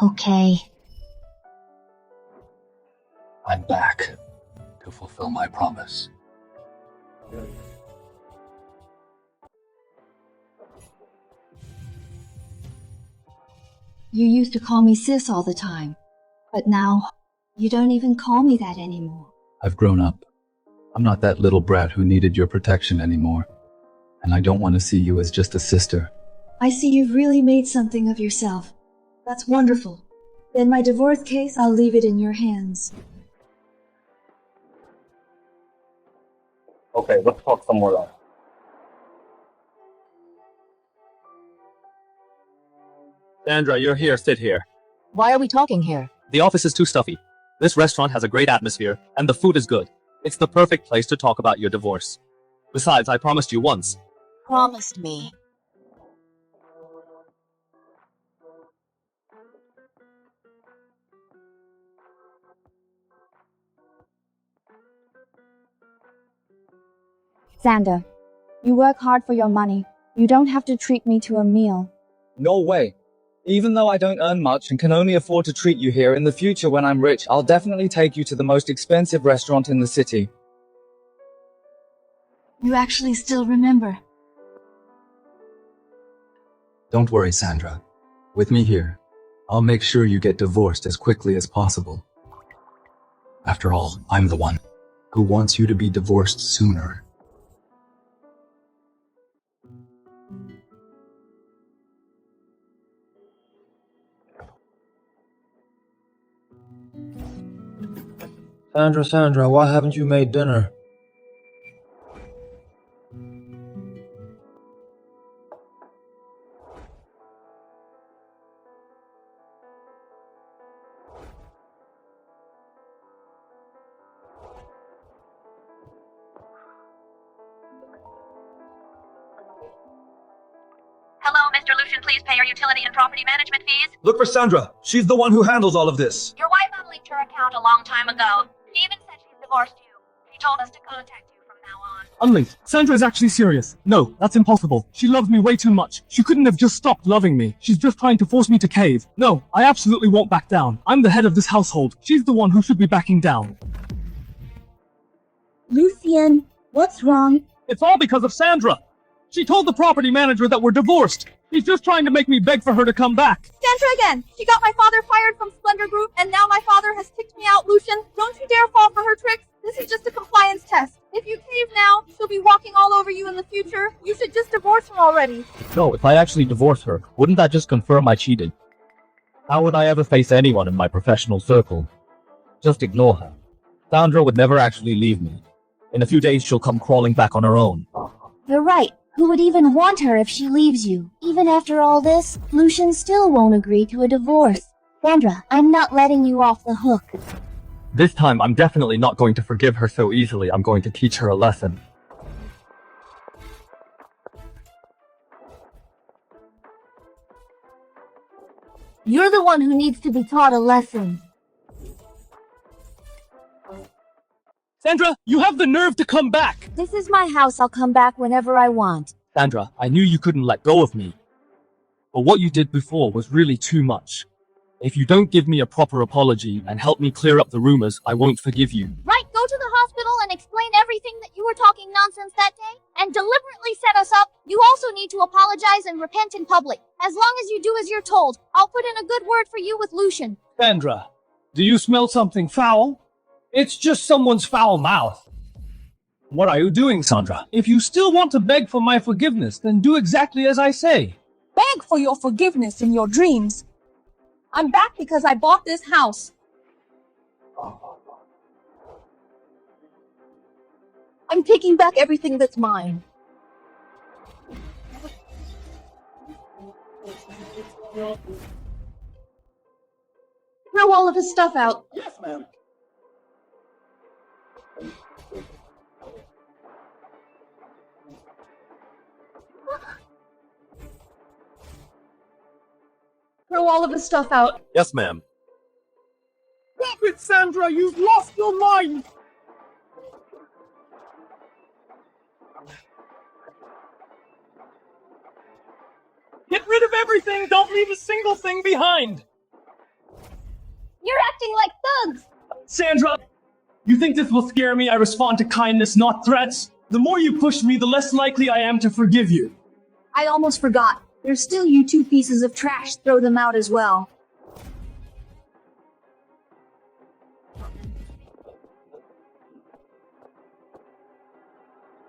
S2: Okay.
S19: I'm back to fulfill my promise.
S2: You used to call me sis all the time, but now you don't even call me that anymore.
S13: I've grown up. I'm not that little brat who needed your protection anymore. And I don't want to see you as just a sister.
S2: I see you've really made something of yourself. That's wonderful. Then my divorce case, I'll leave it in your hands.
S20: Okay, let's talk somewhere else. Sandra, you're here, sit here.
S12: Why are we talking here?
S20: The office is too stuffy. This restaurant has a great atmosphere, and the food is good. It's the perfect place to talk about your divorce. Besides, I promised you once.
S12: Promised me.
S6: Sandra, you work hard for your money. You don't have to treat me to a meal.
S8: No way. Even though I don't earn much and can only afford to treat you here, in the future when I'm rich, I'll definitely take you to the most expensive restaurant in the city.
S2: You actually still remember.
S13: Don't worry, Sandra. With me here, I'll make sure you get divorced as quickly as possible. After all, I'm the one who wants you to be divorced sooner.
S8: Sandra, why haven't you made dinner?
S3: Hello, Mr. Lucien, please pay your utility and property management fees.
S9: Look for Sandra. She's the one who handles all of this.
S3: Your wife unlinked her account a long time ago. She even said she's divorced you. She told us to contact you from now on.
S7: Unlinked. Sandra is actually serious. No, that's impossible. She loves me way too much. She couldn't have just stopped loving me. She's just trying to force me to cave. No, I absolutely won't back down. I'm the head of this household. She's the one who should be backing down.
S6: Lucien, what's wrong?
S7: It's all because of Sandra. She told the property manager that we're divorced. He's just trying to make me beg for her to come back.
S6: Sandra again! She got my father fired from Splendor Group, and now my father has kicked me out, Lucien. Don't you dare fall for her tricks. This is just a compliance test. If you cave now, she'll be walking all over you in the future. You should just divorce her already.
S20: No, if I actually divorce her, wouldn't that just confirm I cheated? How would I ever face anyone in my professional circle? Just ignore her. Sandra would never actually leave me. In a few days, she'll come crawling back on her own.
S14: You're right. Who would even want her if she leaves you? Even after all this, Lucien still won't agree to a divorce. Sandra, I'm not letting you off the hook.
S20: This time, I'm definitely not going to forgive her so easily. I'm going to teach her a lesson.
S14: You're the one who needs to be taught a lesson.
S7: Sandra, you have the nerve to come back!
S14: This is my house. I'll come back whenever I want.
S20: Sandra, I knew you couldn't let go of me. But what you did before was really too much. If you don't give me a proper apology and help me clear up the rumors, I won't forgive you.
S14: Right, go to the hospital and explain everything that you were talking nonsense that day, and deliberately set us up. You also need to apologize and repent in public. As long as you do as you're told, I'll put in a good word for you with Lucien.
S7: Sandra, do you smell something foul? It's just someone's foul mouth. What are you doing, Sandra? If you still want to beg for my forgiveness, then do exactly as I say.
S6: Beg for your forgiveness in your dreams. I'm back because I bought this house.
S12: I'm taking back everything that's mine. Throw all of his stuff out.
S5: Yes, ma'am.
S12: Throw all of his stuff out.
S20: Yes, ma'am.
S7: Stop it, Sandra! You've lost your mind! Get rid of everything! Don't leave a single thing behind!
S6: You're acting like thugs!
S7: Sandra,
S9: You think this will scare me? I respond to kindness, not threats. The more you push me, the less likely I am to forgive you.
S6: I almost forgot. There's still you two pieces of trash. Throw them out as well.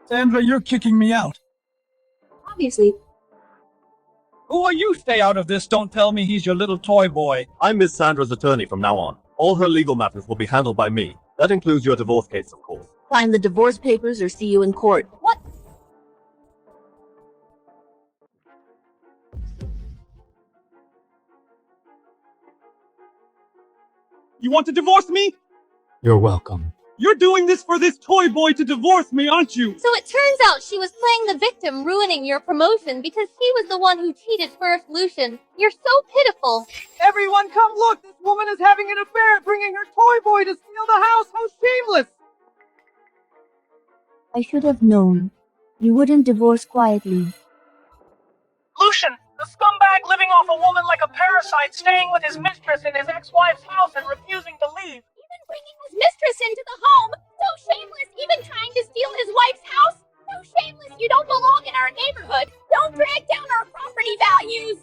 S7: Sandra, you're kicking me out.
S6: Obviously.
S7: Who are you? Stay out of this. Don't tell me he's your little toy boy.
S11: I'm Miss Sandra's attorney from now on. All her legal matters will be handled by me. That includes your divorce case, of course.
S15: Sign the divorce papers or see you in court.
S6: What?
S9: You want to divorce me?
S13: You're welcome.
S9: You're doing this for this toy boy to divorce me, aren't you?
S16: So it turns out she was playing the victim, ruining your promotion because she was the one who cheated first, Lucien. You're so pitiful.
S22: Everyone come look! This woman is having an affair, bringing her toy boy to steal the house! How shameless!
S2: I should have known. You wouldn't divorce quietly.
S22: Lucien, the scumbag living off a woman like a parasite, staying with his mistress in his ex-wife's house and refusing to leave.
S16: Even bringing his mistress into the home. So shameless, even trying to steal his wife's house. So shameless, you don't belong in our neighborhood. Don't drag down our property values.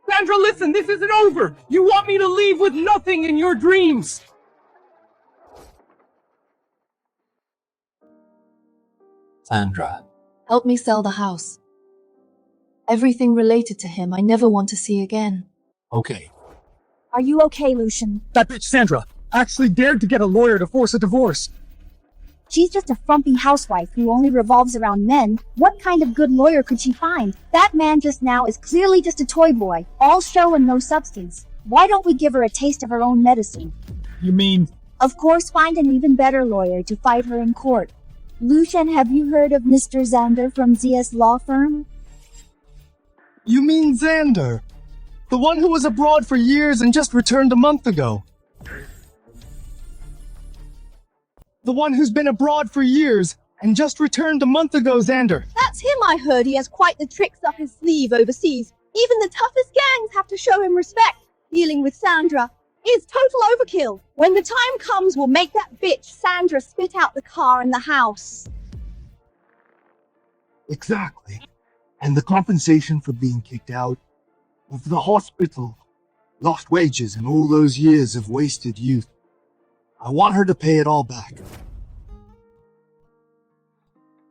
S22: Sandra, listen, this isn't over! You want me to leave with nothing in your dreams!
S12: Sandra, help me sell the house. Everything related to him I never want to see again.
S7: Okay.
S6: Are you okay, Lucien?
S7: That bitch Sandra actually dared to get a lawyer to force a divorce.
S6: She's just a frumpy housewife who only revolves around men. What kind of good lawyer could she find? That man just now is clearly just a toy boy, all show and no substance. Why don't we give her a taste of her own medicine?
S7: You mean?
S6: Of course, find an even better lawyer to fight her in court. Lucien, have you heard of Mr. Xander from ZS Law Firm?
S13: You mean Xander? The one who was abroad for years and just returned a month ago. The one who's been abroad for years and just returned a month ago, Xander.
S6: That's him, I heard. He has quite the tricks up his sleeve overseas. Even the toughest gangs have to show him respect. Dealing with Sandra is total overkill. When the time comes, we'll make that bitch Sandra spit out the car and the house.
S23: Exactly. And the compensation for being kicked out of the hospital, lost wages, and all those years of wasted youth. I want her to pay it all back.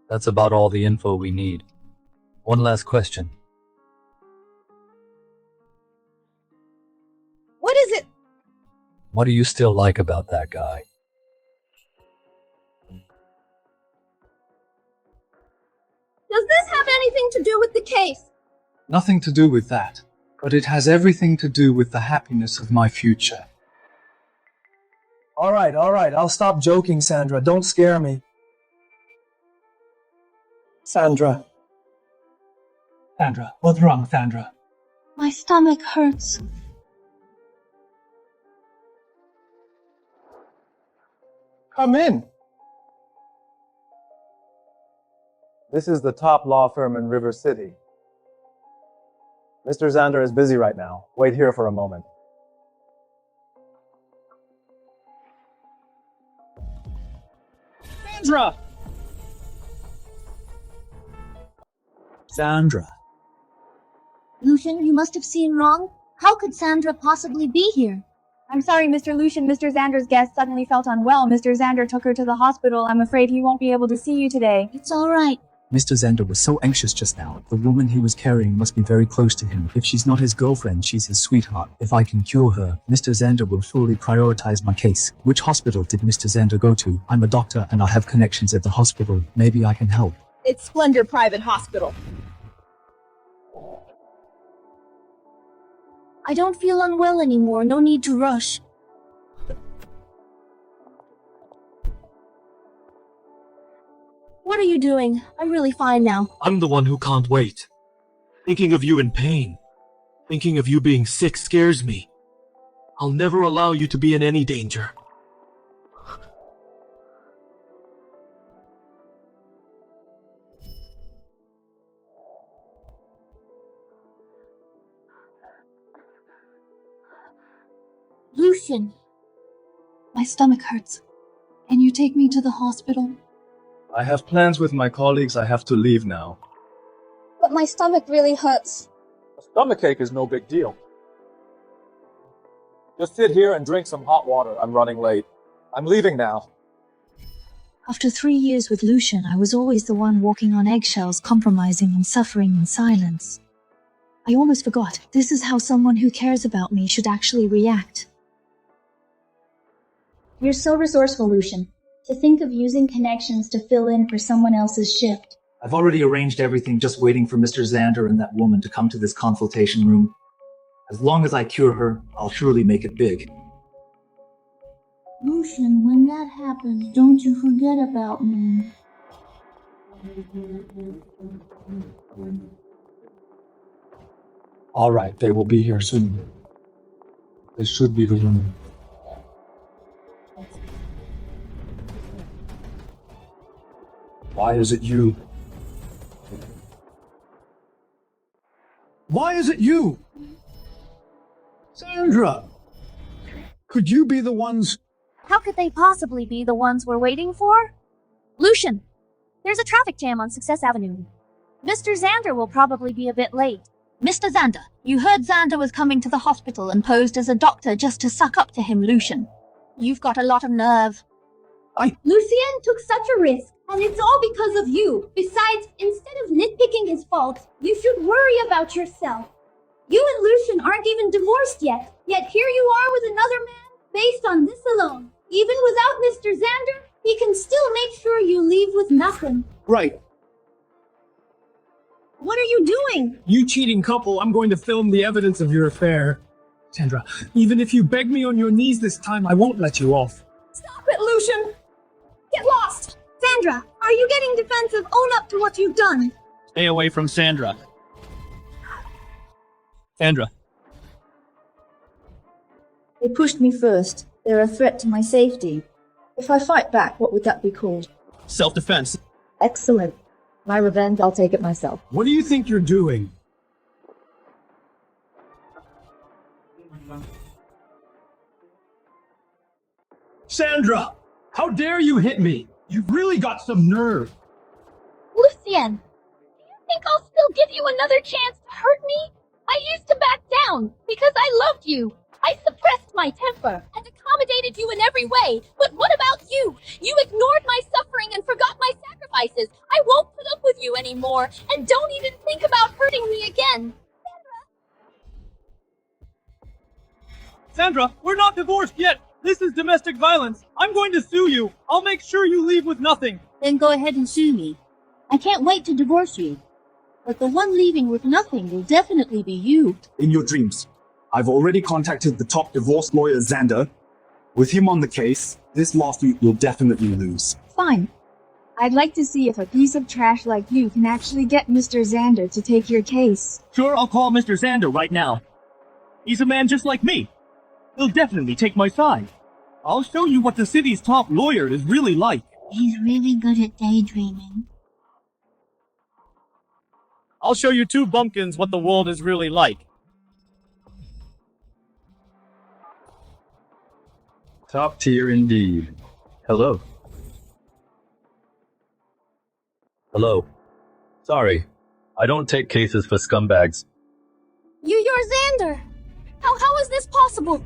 S8: That's about all the info we need. One last question.
S6: What is it?
S8: What do you still like about that guy?
S6: Does this have anything to do with the case?
S7: Nothing to do with that, but it has everything to do with the happiness of my future.
S9: All right, I'll stop joking, Sandra. Don't scare me. Sandra, what's wrong, Sandra?
S2: My stomach hurts.
S9: Come in.
S20: This is the top law firm in River City. Mr. Xander is busy right now. Wait here for a moment.
S9: Sandra!
S7: Sandra.
S6: Lucien, you must have seen wrong. How could Sandra possibly be here? I'm sorry, Mr. Lucien. Mr. Xander's guest suddenly felt unwell. Mr. Xander took her to the hospital. I'm afraid he won't be able to see you today.
S2: It's all right.
S13: Mr. Xander was so anxious just now. The woman he was carrying must be very close to him. If she's not his girlfriend, she's his sweetheart. If I can cure her, Mr. Xander will surely prioritize my case. Which hospital did Mr. Xander go to? I'm a doctor and I have connections at the hospital. Maybe I can help.
S6: It's Splendor Private Hospital.
S2: I don't feel unwell anymore. No need to rush. What are you doing? I'm really fine now.
S11: I'm the one who can't wait. Thinking of you in pain, thinking of you being sick scares me. I'll never allow you to be in any danger.
S2: Lucien. My stomach hurts.
S12: Can you take me to the hospital?
S13: I have plans with my colleagues. I have to leave now.
S6: But my stomach really hurts.
S20: A stomachache is no big deal. Just sit here and drink some hot water. I'm running late. I'm leaving now.
S2: After 3 years with Lucien, I was always the one walking on eggshells, compromising and suffering in silence. I almost forgot. This is how someone who cares about me should actually react.
S1: You're so resourceful, Lucien. To think of using connections to fill in for someone else's shift.
S4: I've already arranged everything, just waiting for Mr. Xander and that woman to come to this consultation room. As long as I cure her, I'll surely make it big.
S1: Lucien, when that happens, don't you forget about me.
S23: All right, they will be here soon. This should be the room. Why is it you?
S9: Why is it you? Sandra! Could you be the ones?
S14: How could they possibly be the ones we're waiting for? Lucien, there's a traffic jam on Success Avenue. Mr. Xander will probably be a bit late.
S10: Mr. Xander, you heard Xander was coming to the hospital and posed as a doctor just to suck up to him, Lucien. You've got a lot of nerve.
S21: Lucien took such a risk, and it's all because of you. Besides, instead of nitpicking his faults, you should worry about yourself. You and Lucien aren't even divorced yet here you are with another man. Based on this alone, even without Mr. Xander, he can still make sure you leave with nothing.
S9: Right.
S21: What are you doing?
S9: You cheating couple, I'm going to film the evidence of your affair. Sandra, even if you beg me on your knees this time, I won't let you off.
S21: Stop it, Lucien! Get lost! Sandra, are you getting defensive? Own up to what you've done.
S7: Stay away from Sandra. Sandra.
S1: They pushed me first. They're a threat to my safety. If I fight back, what would that be called?
S7: Self-defense.
S1: Excellent. My revenge, I'll take it myself.
S9: What do you think you're doing? Sandra! How dare you hit me? You've really got some nerve.
S16: Lucien, do you think I'll still give you another chance to hurt me? I used to back down because I loved you. I suppressed my temper and accommodated you in every way. But what about you? You ignored my suffering and forgot my sacrifices. I won't put up with you anymore, and don't even think about hurting me again.
S7: Sandra, we're not divorced yet. This is domestic violence. I'm going to sue you. I'll make sure you leave with nothing.
S1: Then go ahead and sue me. I can't wait to divorce you. But the one leaving with nothing will definitely be you.
S13: In your dreams. I've already contacted the top divorce lawyer, Xander. With him on the case, this lawsuit will definitely lose.
S21: Fine. I'd like to see if a piece of trash like you can actually get Mr. Xander to take your case.
S7: Sure, I'll call Mr. Xander right now. He's a man just like me. He'll definitely take my side. I'll show you what the city's top lawyer is really like.
S1: He's really good at daydreaming.
S7: I'll show you two bumpkins what the world is really like.
S13: Top tier indeed. Hello.
S17: Hello. Sorry, I don't take cases for scumbags.
S14: You're Xander! How is this possible?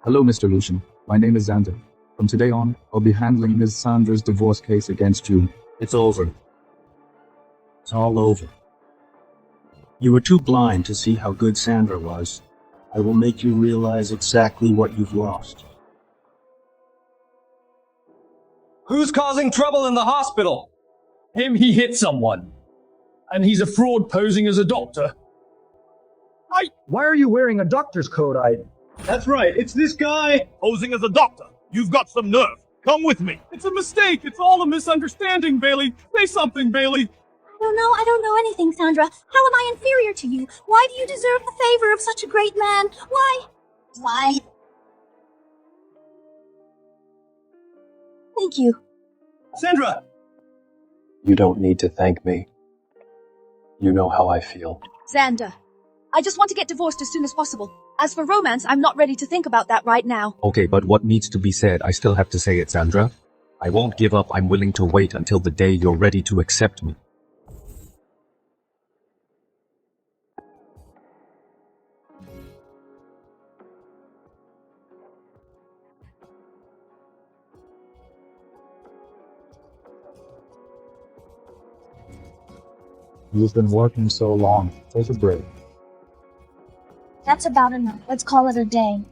S13: Hello, Mr. Lucien. My name is Xander. From today on, I'll be handling Ms. Sandra's divorce case against you.
S17: It's over. It's all over. You were too blind to see how good Sandra was. I will make you realize exactly what you've lost.
S7: Who's causing trouble in the hospital? Him, he hit someone. And he's a fraud posing as a doctor.
S5: Why are you wearing a doctor's coat?
S7: That's right, it's this guy posing as a doctor. You've got some nerve. Come with me. It's a mistake. It's all a misunderstanding, Bailey. Say something, Bailey.
S14: I don't know anything, Sandra. How am I inferior to you? Why do you deserve the favor of such a great man? Why?
S1: Thank you.
S7: Sandra!
S17: You don't need to thank me. You know how I feel.
S21: Xander, I just want to get divorced as soon as possible.
S14: As for romance, I'm not ready to think about that right now.
S3: Okay, but what needs to be said, I still have to say it, Sandra. I won't give up. I'm willing to wait until the day you're ready to accept me.
S13: You've been working so long. Take a break.
S10: That's about enough. Let's call it a day.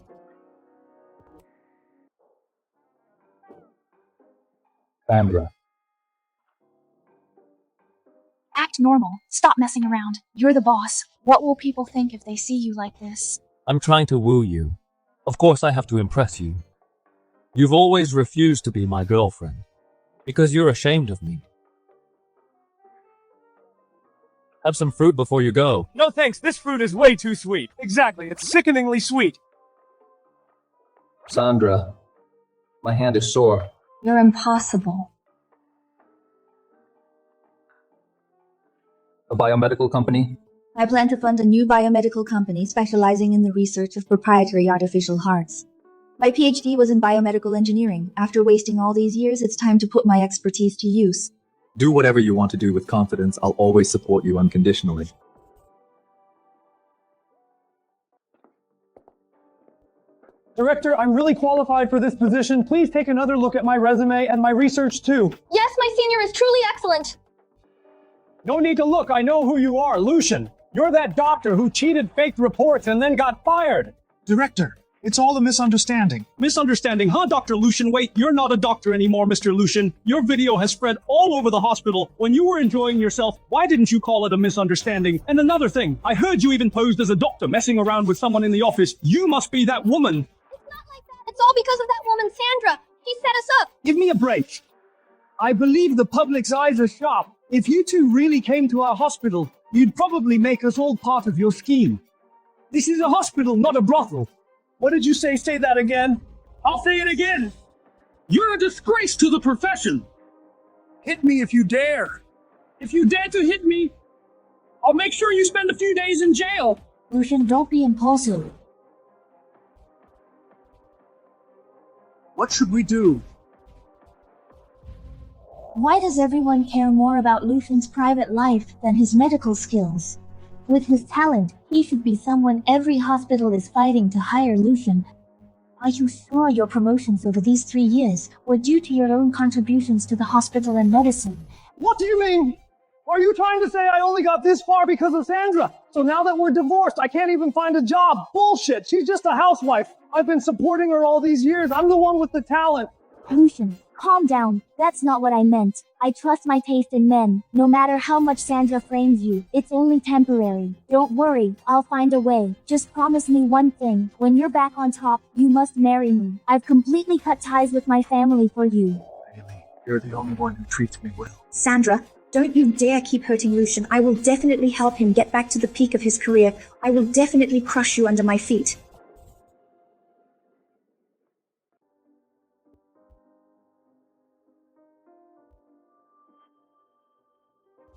S13: Sandra.
S10: Act normal. Stop messing around. You're the boss. What will people think if they see you like this?
S7: I'm trying to woo you. Of course I have to impress you. You've always refused to be my girlfriend. Because you're ashamed of me. Have some fruit before you go.
S22: No thanks, this fruit is way too sweet. Exactly, it's sickeningly sweet.
S20: Sandra, my hand is sore.
S10: You're impossible.
S20: A biomedical company?
S2: I plan to fund a new biomedical company specializing in the research of proprietary artificial hearts. My PhD was in biomedical engineering. After wasting all these years, it's time to put my expertise to use.
S13: Do whatever you want to do with confidence. I'll always support you unconditionally.
S9: Director, I'm really qualified for this position. Please take another look at my resume and my research too.
S6: Yes, my senior is truly excellent.
S9: No need to look, I know who you are, Lucien. You're that doctor who cheated, faked reports, and then got fired.
S5: Director, it's all a misunderstanding.
S9: Misunderstanding, huh, Dr. Lucien? Wait, you're not a doctor anymore, Mr. Lucien. Your video has spread all over the hospital. When you were enjoying yourself, why didn't you call it a misunderstanding? And another thing, I heard you even posed as a doctor messing around with someone in the office. You must be that woman.
S6: It's not like that. It's all because of that woman, Sandra. She set us up.
S9: Give me a break. I believe the public's eyes are sharp. If you two really came to our hospital, you'd probably make us all part of your scheme. This is a hospital, not a brothel. What did you say? Say that again. I'll say it again. You're a disgrace to the profession. Hit me if you dare. If you dare to hit me, I'll make sure you spend a few days in jail.
S10: Lucien, don't be impulsive.
S9: What should we do?
S10: Why does everyone care more about Lucien's private life than his medical skills? With his talent, he should be someone every hospital is fighting to hire Lucien. Are you sure your promotions over these 3 years were due to your own contributions to the hospital and medicine?
S9: What do you mean? Are you trying to say I only got this far because of Sandra? So now that we're divorced, I can't even find a job? Bullshit! She's just a housewife. I've been supporting her all these years. I'm the one with the talent.
S10: Lucien, calm down. That's not what I meant. I trust my taste in men. No matter how much Sandra frames you, it's only temporary. Don't worry, I'll find a way. Just promise me one thing. When you're back on top, you must marry me. I've completely cut ties with my family for you.
S23: Bailey, you're the only one who treats me well.
S2: Sandra, don't you dare keep hurting Lucien. I will definitely help him get back to the peak of his career. I will definitely crush you under my feet.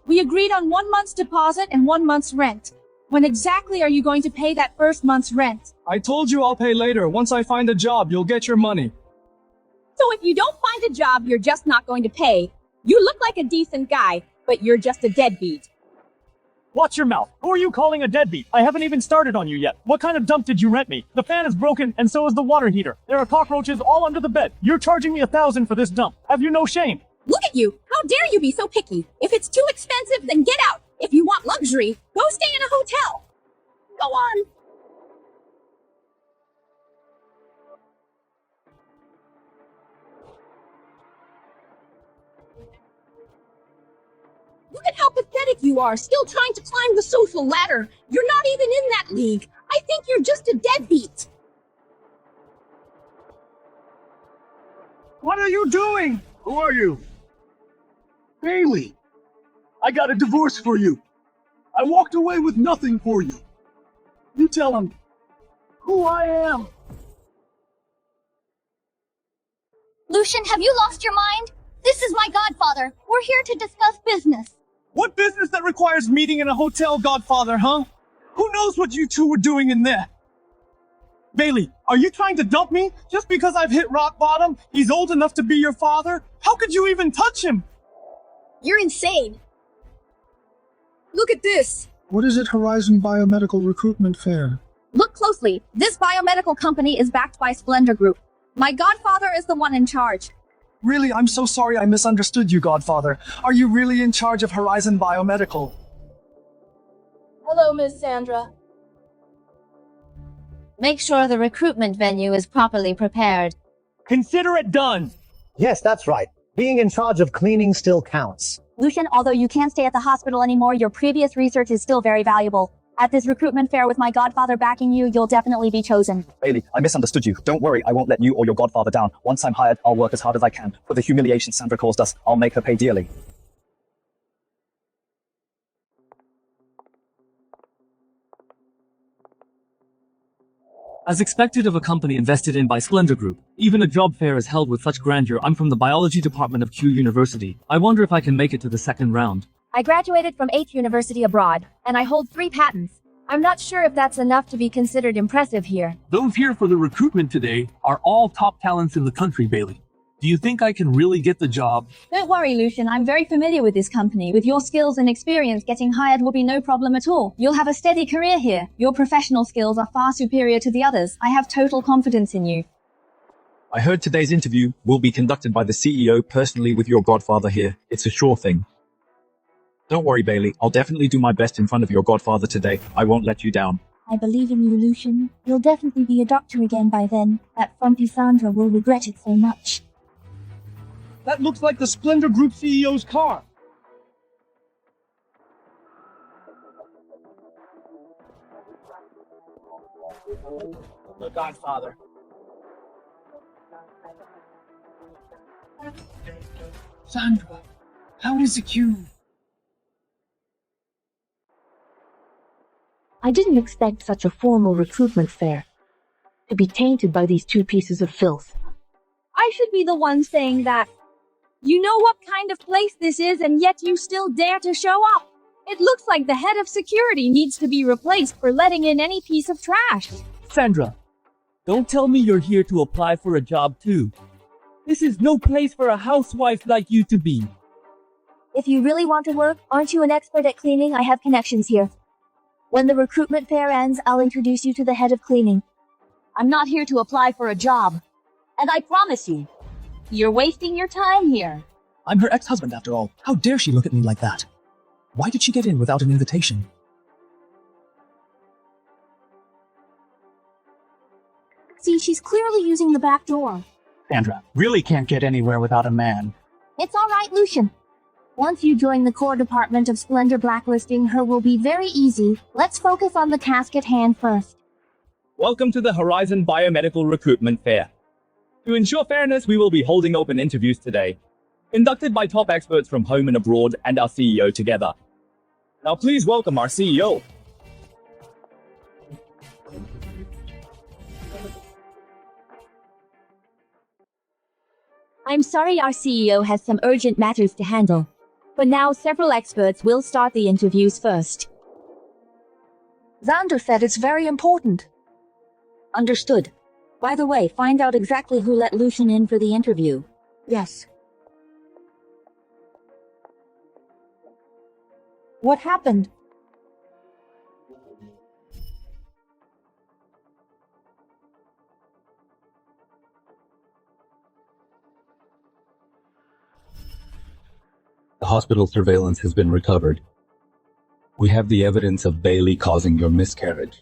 S21: We agreed on 1 month's deposit and 1 month's rent. When exactly are you going to pay that first month's rent?
S9: I told you I'll pay later. Once I find a job, you'll get your money.
S21: So if you don't find a job, you're just not going to pay. You look like a decent guy, but you're just a deadbeat.
S22: Watch your mouth. Who are you calling a deadbeat? I haven't even started on you yet. What kind of dump did you rent me? The fan is broken and so is the water heater. There are cockroaches all under the bed. You're charging me $1,000 for this dump. Have you no shame?
S21: Look at you! How dare you be so picky? If it's too expensive, then get out! If you want luxury, go stay in a hotel! Go on! Look at how pathetic you are, still trying to climb the social ladder. You're not even in that league. I think you're just a deadbeat.
S9: What are you doing?
S23: Who are you? Bailey, I got a divorce for you. I walked away with nothing for you. You tell him who I am.
S10: Lucien, have you lost your mind? This is my godfather. We're here to discuss business.
S22: What business that requires meeting in a hotel, Godfather, huh? Who knows what you two were doing in there? Bailey, are you trying to dump me? Just because I've hit rock bottom? He's old enough to be your father? How could you even touch him?
S21: You're insane. Look at this.
S5: What is it, Horizon Biomedical Recruitment Fair?
S21: Look closely. This biomedical company is backed by Splendor Group. My godfather is the one in charge.
S9: Really, I'm so sorry I misunderstood you, Godfather. Are you really in charge of Horizon Biomedical?
S15: Hello, Miss Sandra.
S18: Make sure the recruitment venue is properly prepared.
S22: Consider it done.
S19: Yes, that's right. Being in charge of cleaning still counts.
S21: Lucien, although you can't stay at the hospital anymore, your previous research is still very valuable. At this recruitment fair with my godfather backing you, you'll definitely be chosen.
S8: Bailey, I misunderstood you. Don't worry, I won't let you or your godfather down. Once I'm hired, I'll work as hard as I can. For the humiliation Sandra caused us, I'll make her pay dearly.
S7: As expected of a company invested in by Splendor Group, even a job fair is held with such grandeur. I'm from the biology department of Q University. I wonder if I can make it to the second round.
S21: I graduated from H University abroad, and I hold 3 patents. I'm not sure if that's enough to be considered impressive here.
S11: Those here for the recruitment today are all top talents in the country, Bailey. Do you think I can really get the job?
S21: Don't worry, Lucien. I'm very familiar with this company. With your skills and experience, getting hired will be no problem at all. You'll have a steady career here. Your professional skills are far superior to the others. I have total confidence in you.
S3: I heard today's interview will be conducted by the CEO personally with your godfather here. It's a sure thing. Don't worry, Bailey. I'll definitely do my best in front of your godfather today. I won't let you down.
S10: I believe in you, Lucien. You'll definitely be a doctor again by then. That frumpy Sandra will regret it so much.
S22: That looks like the Splendor Group CEO's car.
S19: The Godfather.
S22: Sandra, how is it you?
S24: I didn't expect such a formal recruitment fair to be tainted by these 2 pieces of filth.
S21: I should be the one saying that. You know what kind of place this is, and yet you still dare to show up. It looks like the head of security needs to be replaced for letting in any piece of trash.
S22: Sandra, don't tell me you're here to apply for a job too. This is no place for a housewife like you to be.
S21: If you really want to work, aren't you an expert at cleaning? I have connections here. When the recruitment fair ends, I'll introduce you to the head of cleaning.
S14: I'm not here to apply for a job. And I promise you, you're wasting your time here.
S8: I'm her ex-husband after all. How dare she look at me like that? Why did she get in without an invitation?
S21: See, she's clearly using the back door.
S23: Sandra really can't get anywhere without a man.
S21: It's all right, Lucien. Once you join the core department of Splendor, blacklisting her will be very easy. Let's focus on the task at hand first.
S20: Welcome to the Horizon Biomedical Recruitment Fair. To ensure fairness, we will be holding open interviews today, conducted by top experts from home and abroad and our CEO together. Now please welcome our CEO.
S21: I'm sorry our CEO has some urgent matters to handle. For now, several experts will start the interviews first.
S24: Sandra said it's very important.
S10: Understood. By the way, find out exactly who let Lucien in for the interview.
S24: Yes.
S21: What happened?
S3: The hospital surveillance has been recovered. We have the evidence of Bailey causing your miscarriage.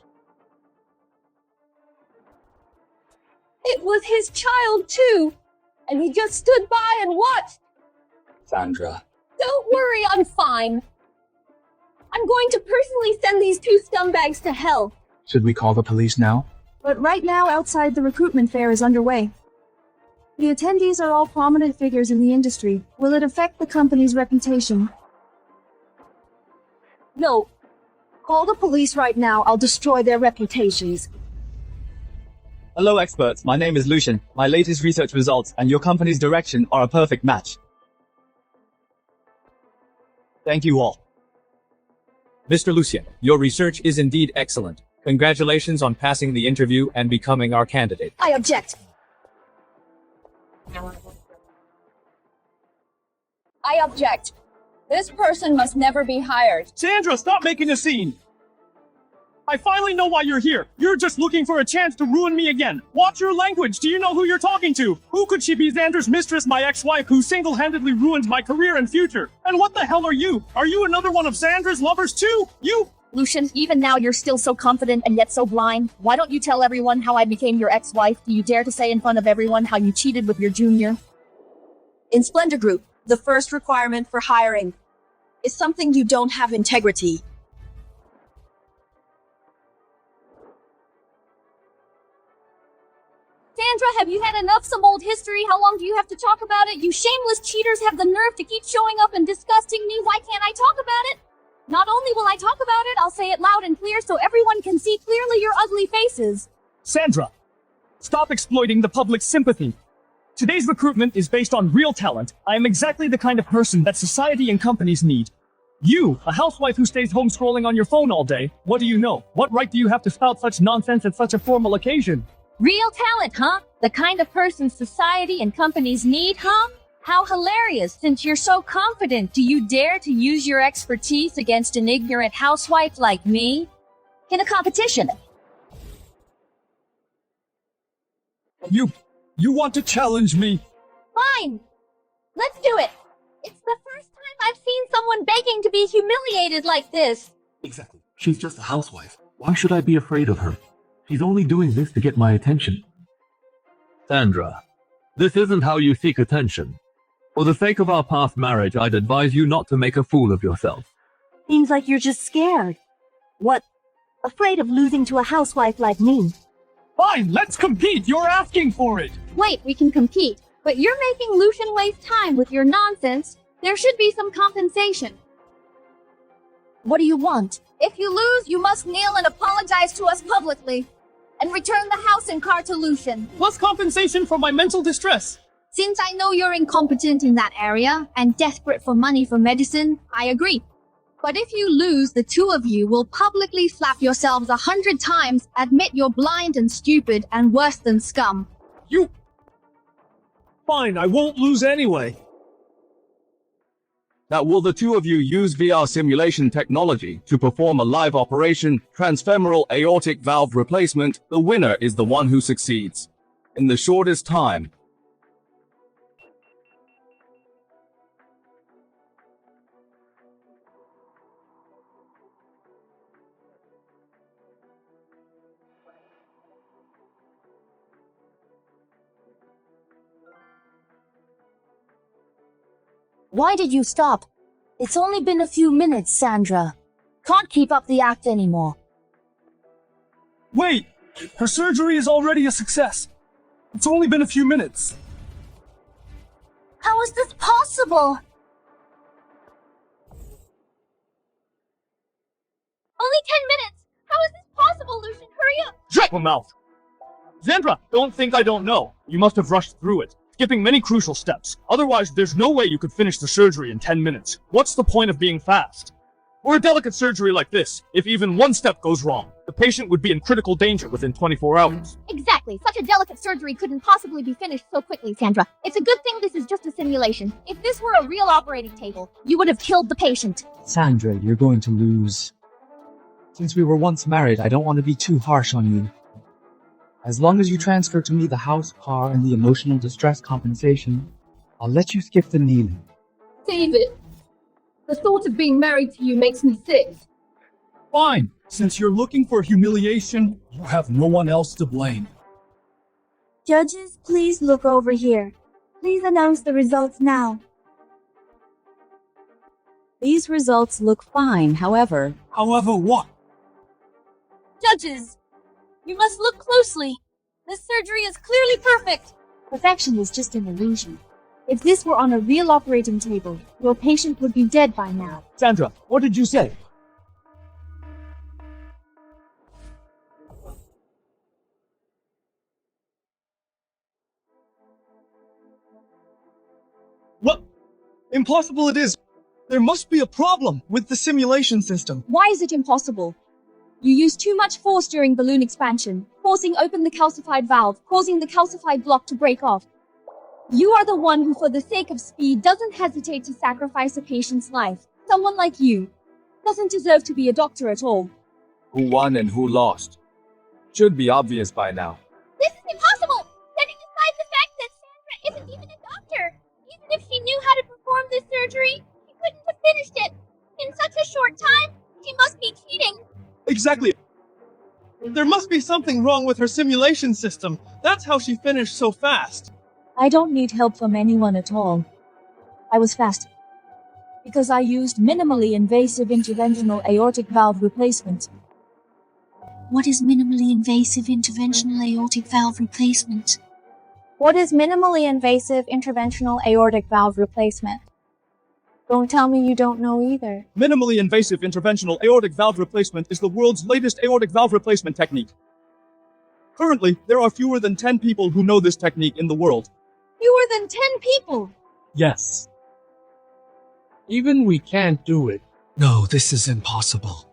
S21: It was his child, too. And he just stood by and watched.
S3: Sandra.
S21: Don't worry, I'm fine. I'm going to personally send these 2 scumbags to hell.
S13: Should we call the police now?
S21: But right now, outside the recruitment fair is underway. The attendees are all prominent figures in the industry. Will it affect the company's reputation?
S14: No. Call the police right now. I'll destroy their reputations.
S8: Hello experts, my name is Lucien. My latest research results and your company's direction are a perfect match. Thank you all.
S20: Mr. Lucien, your research is indeed excellent. Congratulations on passing the interview and becoming our candidate.
S6: I object. I object. This person must never be hired.
S22: Sandra, stop making a scene! I finally know why you're here. You're just looking for a chance to ruin me again. Watch your language. Do you know who you're talking to? Who could she be? Xander's mistress, my ex-wife, who single-handedly ruined my career and future. And what the hell are you? Are you another one of Sandra's lovers too? You?
S14: Lucian, even now you're still so confident and yet so blind. Why don't you tell everyone how I became your ex-wife? Do you dare to say in front of everyone how you cheated with your junior?
S1: In Splendor Group, the first requirement for hiring is something you don't have integrity.
S6: Sandra, have you had enough? Some old history? How long do you have to talk about it? You shameless cheaters have the nerve to keep showing up and disgusting me. Why can't I talk about it? Not only will I talk about it, I'll say it loud and clear so everyone can see clearly your ugly faces.
S22: Sandra, stop exploiting the public's sympathy. Today's recruitment is based on real talent. I am exactly the kind of person that society and companies need. You, a housewife who stays home scrolling on your phone all day, what do you know? What right do you have to spout such nonsense at such a formal occasion?
S14: Real talent, huh? The kind of person society and companies need, huh? How hilarious. Since you're so confident, do you dare to use your expertise against an ignorant housewife like me? In a competition.
S22: You want to challenge me?
S6: Fine. Let's do it. It's the first time I've seen someone begging to be humiliated like this.
S11: Exactly. She's just a housewife. Why should I be afraid of her? She's only doing this to get my attention. Sandra, this isn't how you seek attention. For the sake of our past marriage, I'd advise you not to make a fool of yourself.
S10: Seems like you're just scared. What? Afraid of losing to a housewife like me?
S22: Fine, let's compete. You're asking for it.
S6: Wait, we can compete. But you're making Lucien waste time with your nonsense. There should be some compensation.
S14: What do you want?
S6: If you lose, you must kneel and apologize to us publicly. And return the house and car to Lucien.
S22: Plus compensation for my mental distress.
S6: Since I know you're incompetent in that area and desperate for money for medicine, I agree. But if you lose, the two of you will publicly slap yourselves 100 times, admit you're blind and stupid and worse than scum.
S22: You... Fine, I won't lose anyway.
S20: Now, will the two of you use VR simulation technology to perform a live operation, transfemoral aortic valve replacement? The winner is the one who succeeds in the shortest time.
S14: Why did you stop? It's only been a few minutes, Sandra. Can't keep up the act anymore.
S22: Wait! Her surgery is already a success. It's only been a few minutes.
S14: How is this possible?
S6: Only 10 minutes! How is this possible, Lucien? Hurry up!
S22: Shut your mouth! Sandra, don't think I don't know. You must have rushed through it, skipping many crucial steps. Otherwise, there's no way you could finish the surgery in 10 minutes. What's the point of being fast? For a delicate surgery like this, if even one step goes wrong, the patient would be in critical danger within 24 hours.
S6: Exactly. Such a delicate surgery couldn't possibly be finished so quickly, Sandra. It's a good thing this is just a simulation. If this were a real operating table, you would have killed the patient.
S3: Sandra, you're going to lose. Since we were once married, I don't want to be too harsh on you. As long as you transfer to me the house, car, and the emotional distress compensation, I'll let you skip the kneeling.
S6: David, the thought of being married to you makes me sick.
S22: Fine. Since you're looking for humiliation, you have no one else to blame.
S10: Judges, please look over here. Please announce the results now.
S1: These results look fine, however...
S22: However what?
S6: Judges, you must look closely. This surgery is clearly perfect.
S10: Perfection is just an illusion. If this were on a real operating table, your patient would be dead by now.
S22: Sandra, what did you say? What? Impossible it is. There must be a problem with the simulation system.
S1: Why is it impossible?
S21: You used too much force during balloon expansion, forcing open the calcified valve, causing the calcified block to break off. You are the one who, for the sake of speed, doesn't hesitate to sacrifice a patient's life. Someone like you doesn't deserve to be a doctor at all.
S20: Who won and who lost? Should be obvious by now.
S6: This is impossible! Setting aside the fact that Sandra isn't even a doctor. Even if she knew how to perform this surgery, she couldn't have finished it. In such a short time, she must be cheating.
S9: Exactly. There must be something wrong with her simulation system. That's how she finished so fast.
S14: I don't need help from anyone at all. I was fast. Because I used minimally invasive interventional aortic valve replacement.
S10: What is minimally invasive interventional aortic valve replacement?
S6: What is minimally invasive interventional aortic valve replacement? Don't tell me you don't know either.
S9: Minimally invasive interventional aortic valve replacement is the world's latest aortic valve replacement technique. Currently, there are fewer than 10 people who know this technique in the world.
S21: Fewer than 10 people!
S11: Yes. Even we can't do it.
S23: No, this is impossible.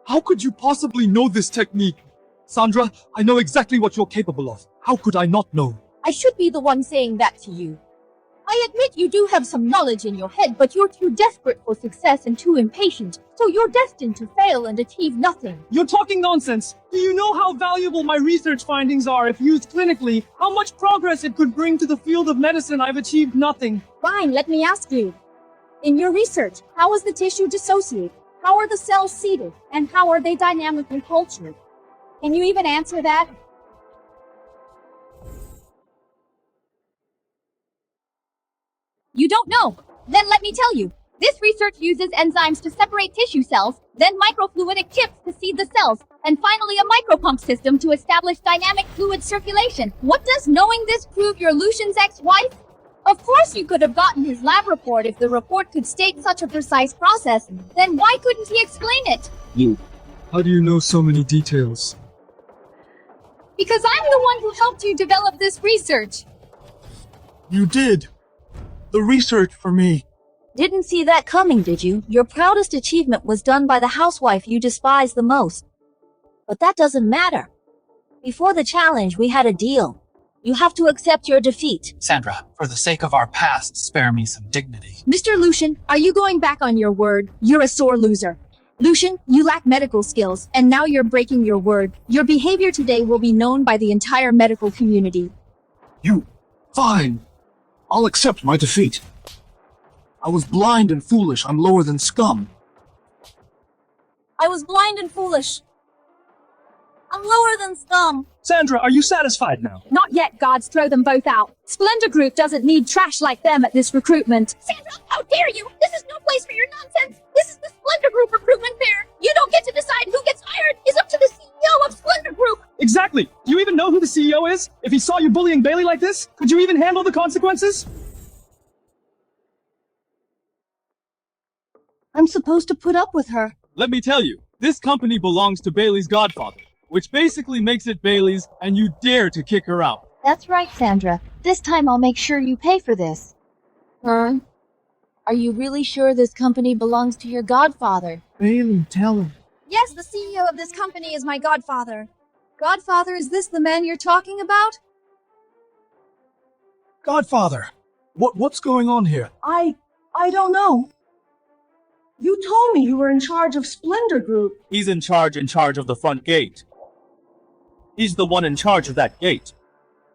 S9: How could you possibly know this technique? Sandra, I know exactly what you're capable of. How could I not know?
S14: I should be the one saying that to you. I admit you do have some knowledge in your head, but you're too desperate for success and too impatient, so you're destined to fail and achieve nothing.
S9: You're talking nonsense. Do you know how valuable my research findings are if used clinically? How much progress it could bring to the field of medicine? I've achieved nothing.
S21: Fine, let me ask you. In your research, how is the tissue dissociated? How are the cells seated? And how are they dynamically cultured? Can you even answer that?
S14: You don't know? Then let me tell you. This research uses enzymes to separate tissue cells, then microfluidic chips to seed the cells, and finally a micropump system to establish dynamic fluid circulation. What does knowing this prove you're Lucien's ex-wife? Of course you could have gotten his lab report if the report could state such a precise process. Then why couldn't he explain it?
S9: You. How do you know so many details?
S14: Because I'm the one who helped you develop this research.
S23: You did. The research for me.
S14: Didn't see that coming, did you? Your proudest achievement was done by the housewife you despise the most. But that doesn't matter. Before the challenge, we had a deal. You have to accept your defeat.
S4: Sandra, for the sake of our past, spare me some dignity.
S14: Mr. Lucien, are you going back on your word? You're a sore loser. Lucien, you lack medical skills, and now you're breaking your word. Your behavior today will be known by the entire medical community.
S23: You. Fine. I'll accept my defeat. I was blind and foolish. I'm lower than scum.
S14: I was blind and foolish. I'm lower than scum.
S22: Sandra, are you satisfied now?
S21: Not yet, guards. Throw them both out. Splendor Group doesn't need trash like them at this recruitment.
S6: Sandra, how dare you? This is no place for your nonsense. This is the Splendor Group recruitment fair. You don't get to decide who gets hired. It's up to the CEO of Splendor Group.
S9: Exactly. Do you even know who the CEO is? If he saw you bullying Bailey like this, could you even handle the consequences?
S14: I'm supposed to put up with her.
S7: Let me tell you, this company belongs to Bailey's godfather, which basically makes it Bailey's, and you dare to kick her out.
S2: That's right, Sandra. This time I'll make sure you pay for this.
S14: Are you really sure this company belongs to your godfather?
S23: Bailey, tell him.
S21: Yes, the CEO of this company is my godfather. Godfather, is this the man you're talking about?
S23: Godfather, what's going on here?
S12: I don't know. You told me you were in charge of Splendor Group.
S7: He's in charge of the front gate. He's the one in charge of that gate.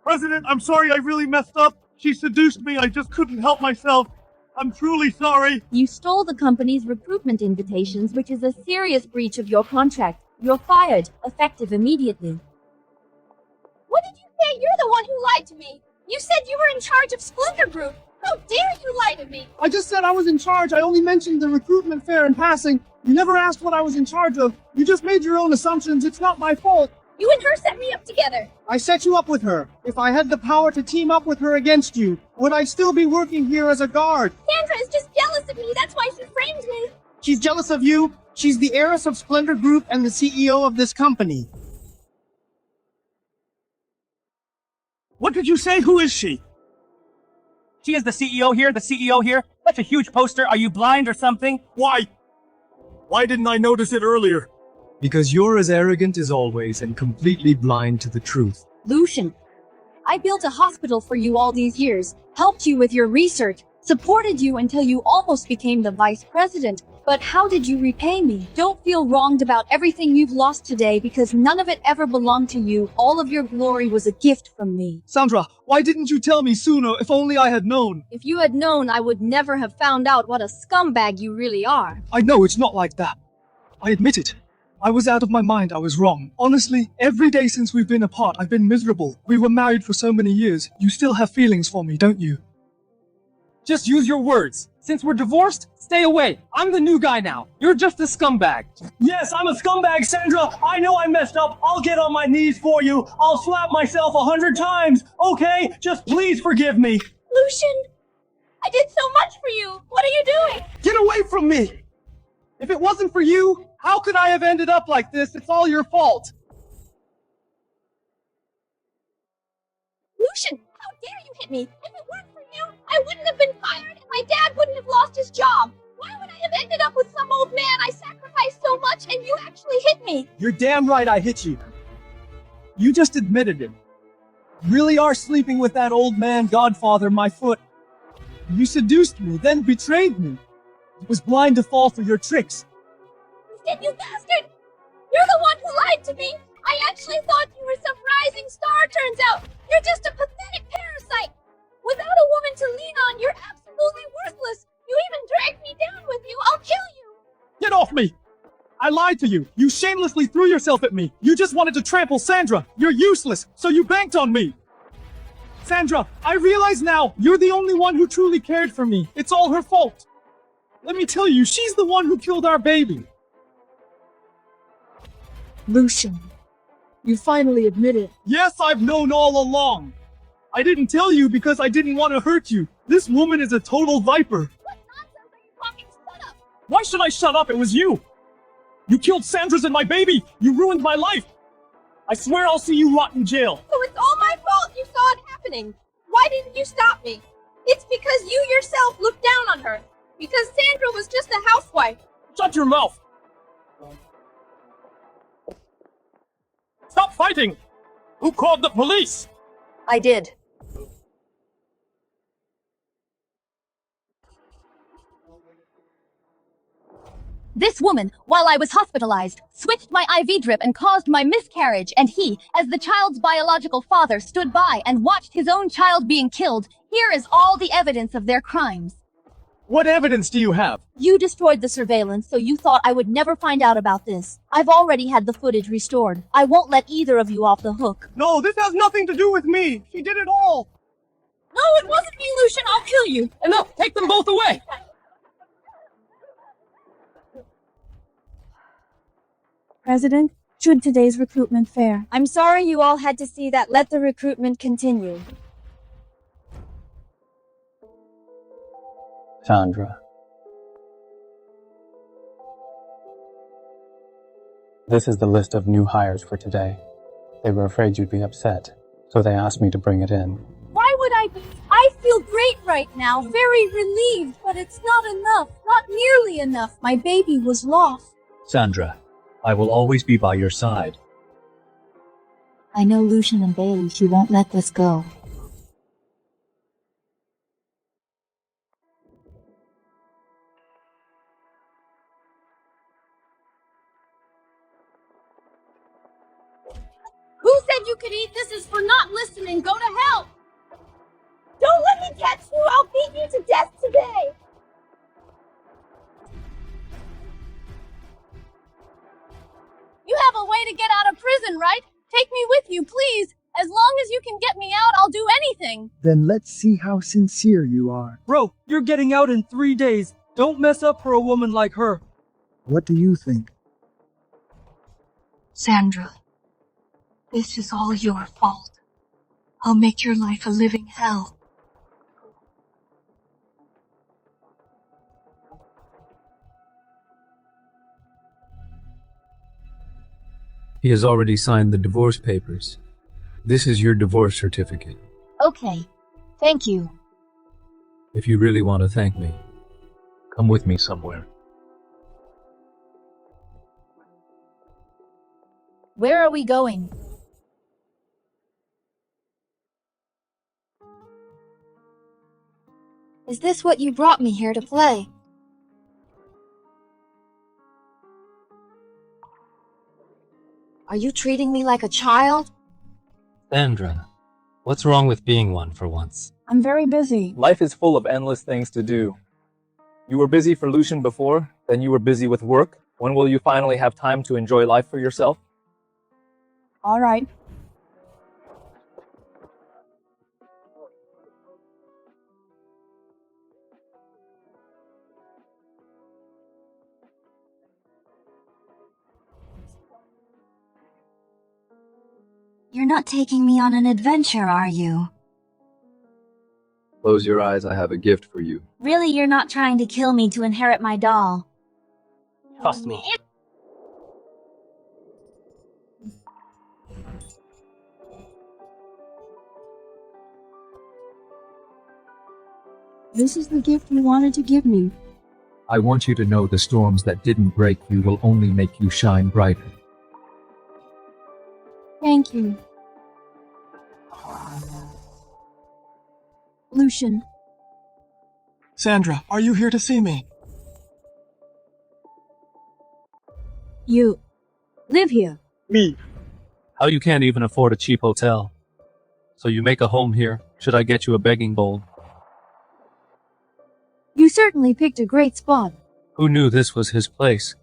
S22: President, I'm sorry I really messed up. She seduced me. I just couldn't help myself. I'm truly sorry.
S14: You stole the company's recruitment invitations, which is a serious breach of your contract. You're fired, effective immediately.
S6: What did you say? You're the one who lied to me. You said you were in charge of Splendor Group. How dare you lie to me?
S9: I just said I was in charge. I only mentioned the recruitment fair in passing. You never asked what I was in charge of. You just made your own assumptions. It's not my fault.
S6: You and her set me up together.
S9: I set you up with her. If I had the power to team up with her against you, would I still be working here as a guard?
S6: Sandra is just jealous of me. That's why she framed me.
S9: She's jealous of you. She's the heiress of Splendor Group and the CEO of this company.
S22: What did you say? Who is she?
S16: She is the CEO here, Such a huge poster. Are you blind or something?
S22: Why didn't I notice it earlier?
S7: Because you're as arrogant as always and completely blind to the truth.
S21: Lucien, I built a hospital for you all these years, helped you with your research, supported you until you almost became the vice president. But how did you repay me? Don't feel wronged about everything you've lost today because none of it ever belonged to you. All of your glory was a gift from me.
S7: Sandra, why didn't you tell me sooner? If only I had known.
S6: If you had known, I would never have found out what a scumbag you really are.
S7: I know it's not like that. I admit it. I was out of my mind. I was wrong. Honestly, every day since we've been apart, I've been miserable. We were married for so many years. You still have feelings for me, don't you?
S16: Just use your words. Since we're divorced, stay away. I'm the new guy now. You're just a scumbag.
S22: Yes, I'm a scumbag, Sandra. I know I messed up. I'll get on my knees for you. I'll slap myself 100 times. Okay? Just please forgive me.
S6: Lucien, I did so much for you. What are you doing?
S7: Get away from me! If it wasn't for you, how could I have ended up like this? It's all your fault.
S6: Lucien, how dare you hit me? If it weren't for you, I wouldn't have been fired and my dad wouldn't have lost his job. Why would I have ended up with some old man I sacrificed so much and you actually hit me?
S7: You're damn right I hit you. You just admitted it. You really are sleeping with that old man, Godfather, my foot. You seduced me, then betrayed me. I was blind to fall for your tricks.
S6: Instead, you bastard! You're the one who lied to me! I actually thought you were some rising star, turns out! You're just a pathetic parasite! Without a woman to lean on, you're absolutely worthless! You even dragged me down with you! I'll kill you!
S7: Get off me! I lied to you! You shamelessly threw yourself at me! You just wanted to trample Sandra! You're useless, so you banked on me! Sandra, I realize now, you're the only one who truly cared for me. It's all her fault. Let me tell you, she's the one who killed our baby.
S1: Lucien, you finally admit it.
S7: Yes, I've known all along. I didn't tell you because I didn't want to hurt you. This woman is a total viper.
S6: What nonsense are you talking? Shut up!
S22: Why should I shut up? It was you. You killed Sandra's and my baby. You ruined my life. I swear I'll see you rot in jail.
S6: So it's all my fault you saw it happening. Why didn't you stop me? It's because you yourself looked down on her. Because Sandra was just a housewife.
S22: Shut your mouth. Stop fighting! Who called the police?
S1: I did.
S14: This woman, while I was hospitalized, switched my IV drip and caused my miscarriage, and he, as the child's biological father, stood by and watched his own child being killed. Here is all the evidence of their crimes.
S7: What evidence do you have?
S21: You destroyed the surveillance, so you thought I would never find out about this. I've already had the footage restored. I won't let either of you off the hook.
S7: No, this has nothing to do with me. She did it all.
S6: No, it wasn't me, Lucien. I'll kill you.
S16: Enough! Take them both away!
S6: President, should today's recruitment fair? I'm sorry you all had to see that. Let the recruitment continue.
S5: Sandra. This is the list of new hires for today. They were afraid you'd be upset, so they asked me to bring it in.
S6: Why would I be? I feel great right now, very relieved, but it's not enough, not nearly enough. My baby was lost.
S3: Sandra, I will always be by your side.
S2: I know Lucien and Bailey, she won't let this go.
S6: Who said you could eat? This is for not listening. Go to hell! Don't let me catch you! I'll beat you to death today! You have a way to get out of prison, right? Take me with you, please! As long as you can get me out, I'll do anything!
S15: Then let's see how sincere you are.
S7: Bro, you're getting out in 3 days. Don't mess up for a woman like her.
S15: What do you think?
S10: Sandra, this is all your fault. I'll make your life a living hell.
S11: He has already signed the divorce papers. This is your divorce certificate.
S14: Okay. Thank you.
S11: If you really want to thank me, come with me somewhere.
S14: Where are we going? Is this what you brought me here to play? Are you treating me like a child?
S17: Sandra, what's wrong with being one for once?
S10: I'm very busy.
S8: Life is full of endless things to do. You were busy for Lucien before, then you were busy with work. When will you finally have time to enjoy life for yourself?
S10: All right.
S21: You're not taking me on an adventure, are you?
S20: Close your eyes, I have a gift for you.
S21: Really, you're not trying to kill me to inherit my doll?
S17: Trust me.
S12: This is the gift you wanted to give me.
S18: I want you to know the storms that didn't break you will only make you shine brighter.
S12: Thank you.
S6: Lucien.
S4: Sandra, are you here to see me?
S6: You live here.
S7: Me.
S17: How you can't even afford a cheap hotel? So you make a home here? Should I get you a begging bowl?
S6: You certainly picked a great spot.
S17: Who knew this was his place?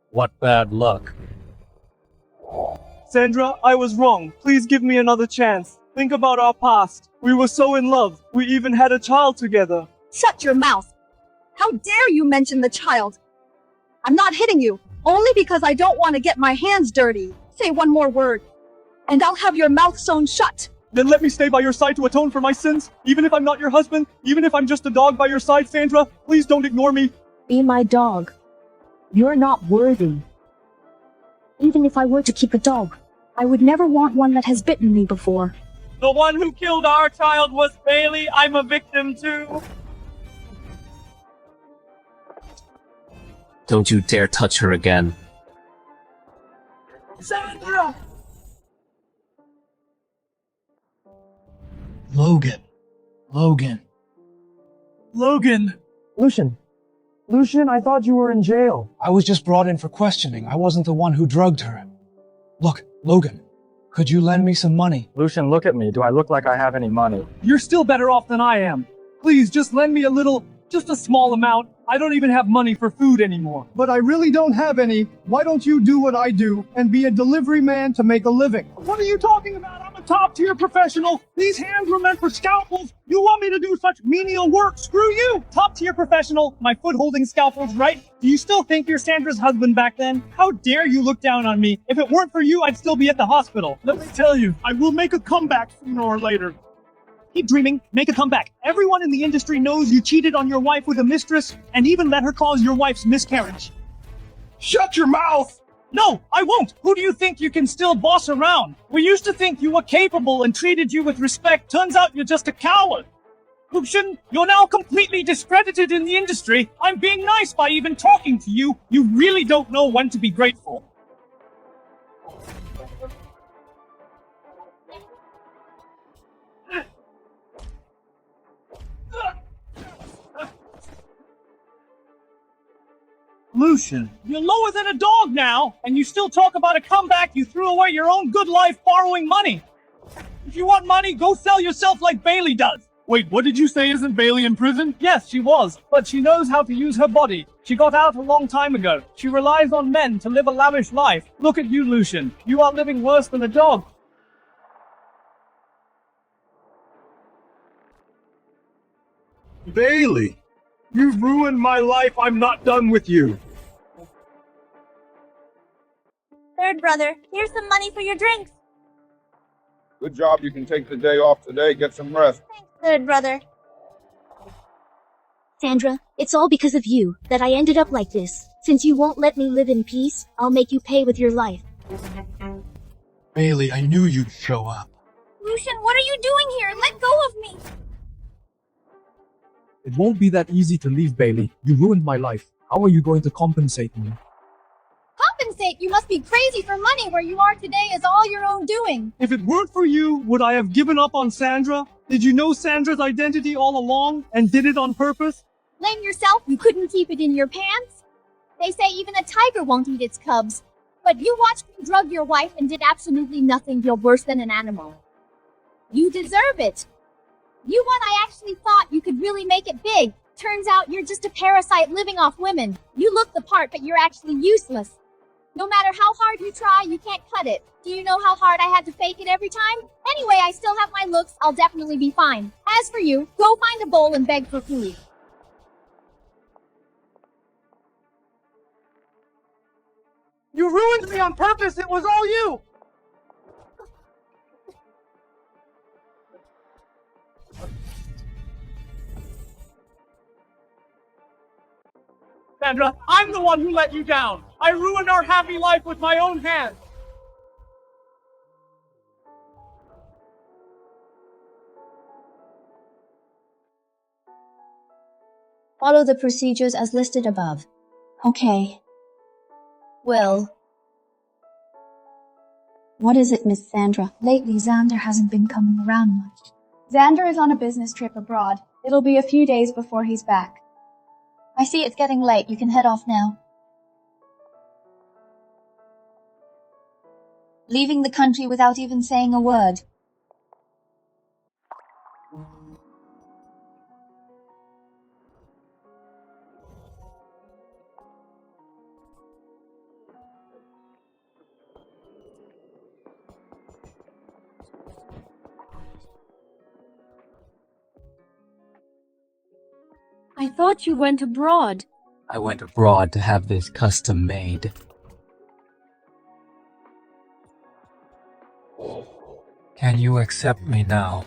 S17: What bad luck.
S7: Sandra, I was wrong. Please give me another chance. Think about our past. We were so in love. We even had a child together.
S1: Shut your mouth! How dare you mention the child? I'm not hitting you, only because I don't want to get my hands dirty. Say one more word, and I'll have your mouth sewn shut.
S7: Then let me stay by your side to atone for my sins. Even if I'm not your husband, even if I'm just a dog by your side, Sandra, please don't ignore me.
S12: Be my dog. You're not worthy. Even if I were to keep a dog, I would never want one that has bitten me before.
S7: The one who killed our child was Bailey. I'm a victim too.
S17: Don't you dare touch her again.
S7: Sandra!
S23: Logan. Logan.
S7: Logan!
S9: Lucien. Lucien, I thought you were in jail.
S4: I was just brought in for questioning. I wasn't the one who drugged her. Look, Logan, could you lend me some money?
S8: Lucien, look at me. Do I look like I have any money?
S7: You're still better off than I am. Please, just lend me a little, just a small amount. I don't even have money for food anymore.
S9: But I really don't have any. Why don't you do what I do and be a delivery man to make a living? What are you talking about? I'm a top-tier professional. These hands were meant for scalpels. You want me to do such menial work? Screw you!
S7: Top-tier professional, my foot-holding scalpels, right? Do you still think you're Sandra's husband back then? How dare you look down on me? If it weren't for you, I'd still be at the hospital.
S9: Let me tell you, I will make a comeback sooner or later.
S7: Keep dreaming, make a comeback. Everyone in the industry knows you cheated on your wife with a mistress and even let her cause your wife's miscarriage.
S9: Shut your mouth!
S7: No, I won't! Who do you think you can still boss around? We used to think you were capable and treated you with respect. Turns out you're just a coward. Lucien, you're now completely discredited in the industry. I'm being nice by even talking to you. You really don't know when to be grateful. Lucien, you're lower than a dog now, and you still talk about a comeback. You threw away your own good life borrowing money. If you want money, go sell yourself like Bailey does.
S9: Wait, what did you say? Isn't Bailey in prison?
S7: Yes, she was, but she knows how to use her body. She got out a long time ago. She relies on men to live a lavish life. Look at you, Lucien. You are living worse than a dog.
S9: Bailey, you've ruined my life. I'm not done with you.
S21: Third brother, here's some money for your drinks.
S19: Good job. You can take the day off today. Get some rest.
S21: Third brother.
S10: Sandra, it's all because of you that I ended up like this. Since you won't let me live in peace, I'll make you pay with your life.
S23: Bailey, I knew you'd show up.
S21: Lucien, what are you doing here? Let go of me!
S9: It won't be that easy to leave, Bailey. You ruined my life. How are you going to compensate me?
S21: Compensate? You must
S6: must be crazy for money. Where you are today is all your own doing.
S7: If it weren't for you, would I have given up on Sandra? Did you know Sandra's identity all along and did it on purpose?
S6: Blame yourself, you couldn't keep it in your pants. They say even a tiger won't eat its cubs. But you watched me drug your wife and did absolutely nothing. You're worse than an animal. You deserve it. You won. I actually thought you could really make it big. Turns out you're just a parasite living off women. You look the part, but you're actually useless. No matter how hard you try, you can't cut it. Do you know how hard I had to fake it every time? Anyway, I still have my looks. I'll definitely be fine. As for you, go find a bowl and beg for food.
S7: You ruined me on purpose. It was all you. Sandra, I'm the one who let you down. I ruined our happy life with my own hands.
S2: Follow the procedures as listed above.
S10: Okay.
S2: Well,
S10: What is it, Miss Sandra?
S12: Lately, Xander hasn't been coming around much.
S1: Xander is on a business trip abroad. It'll be a few days before he's back.
S2: I see it's getting late. You can head off now. Leaving the country without even saying a word.
S14: I thought you went abroad.
S13: I went abroad to have this custom made. Can you accept me now?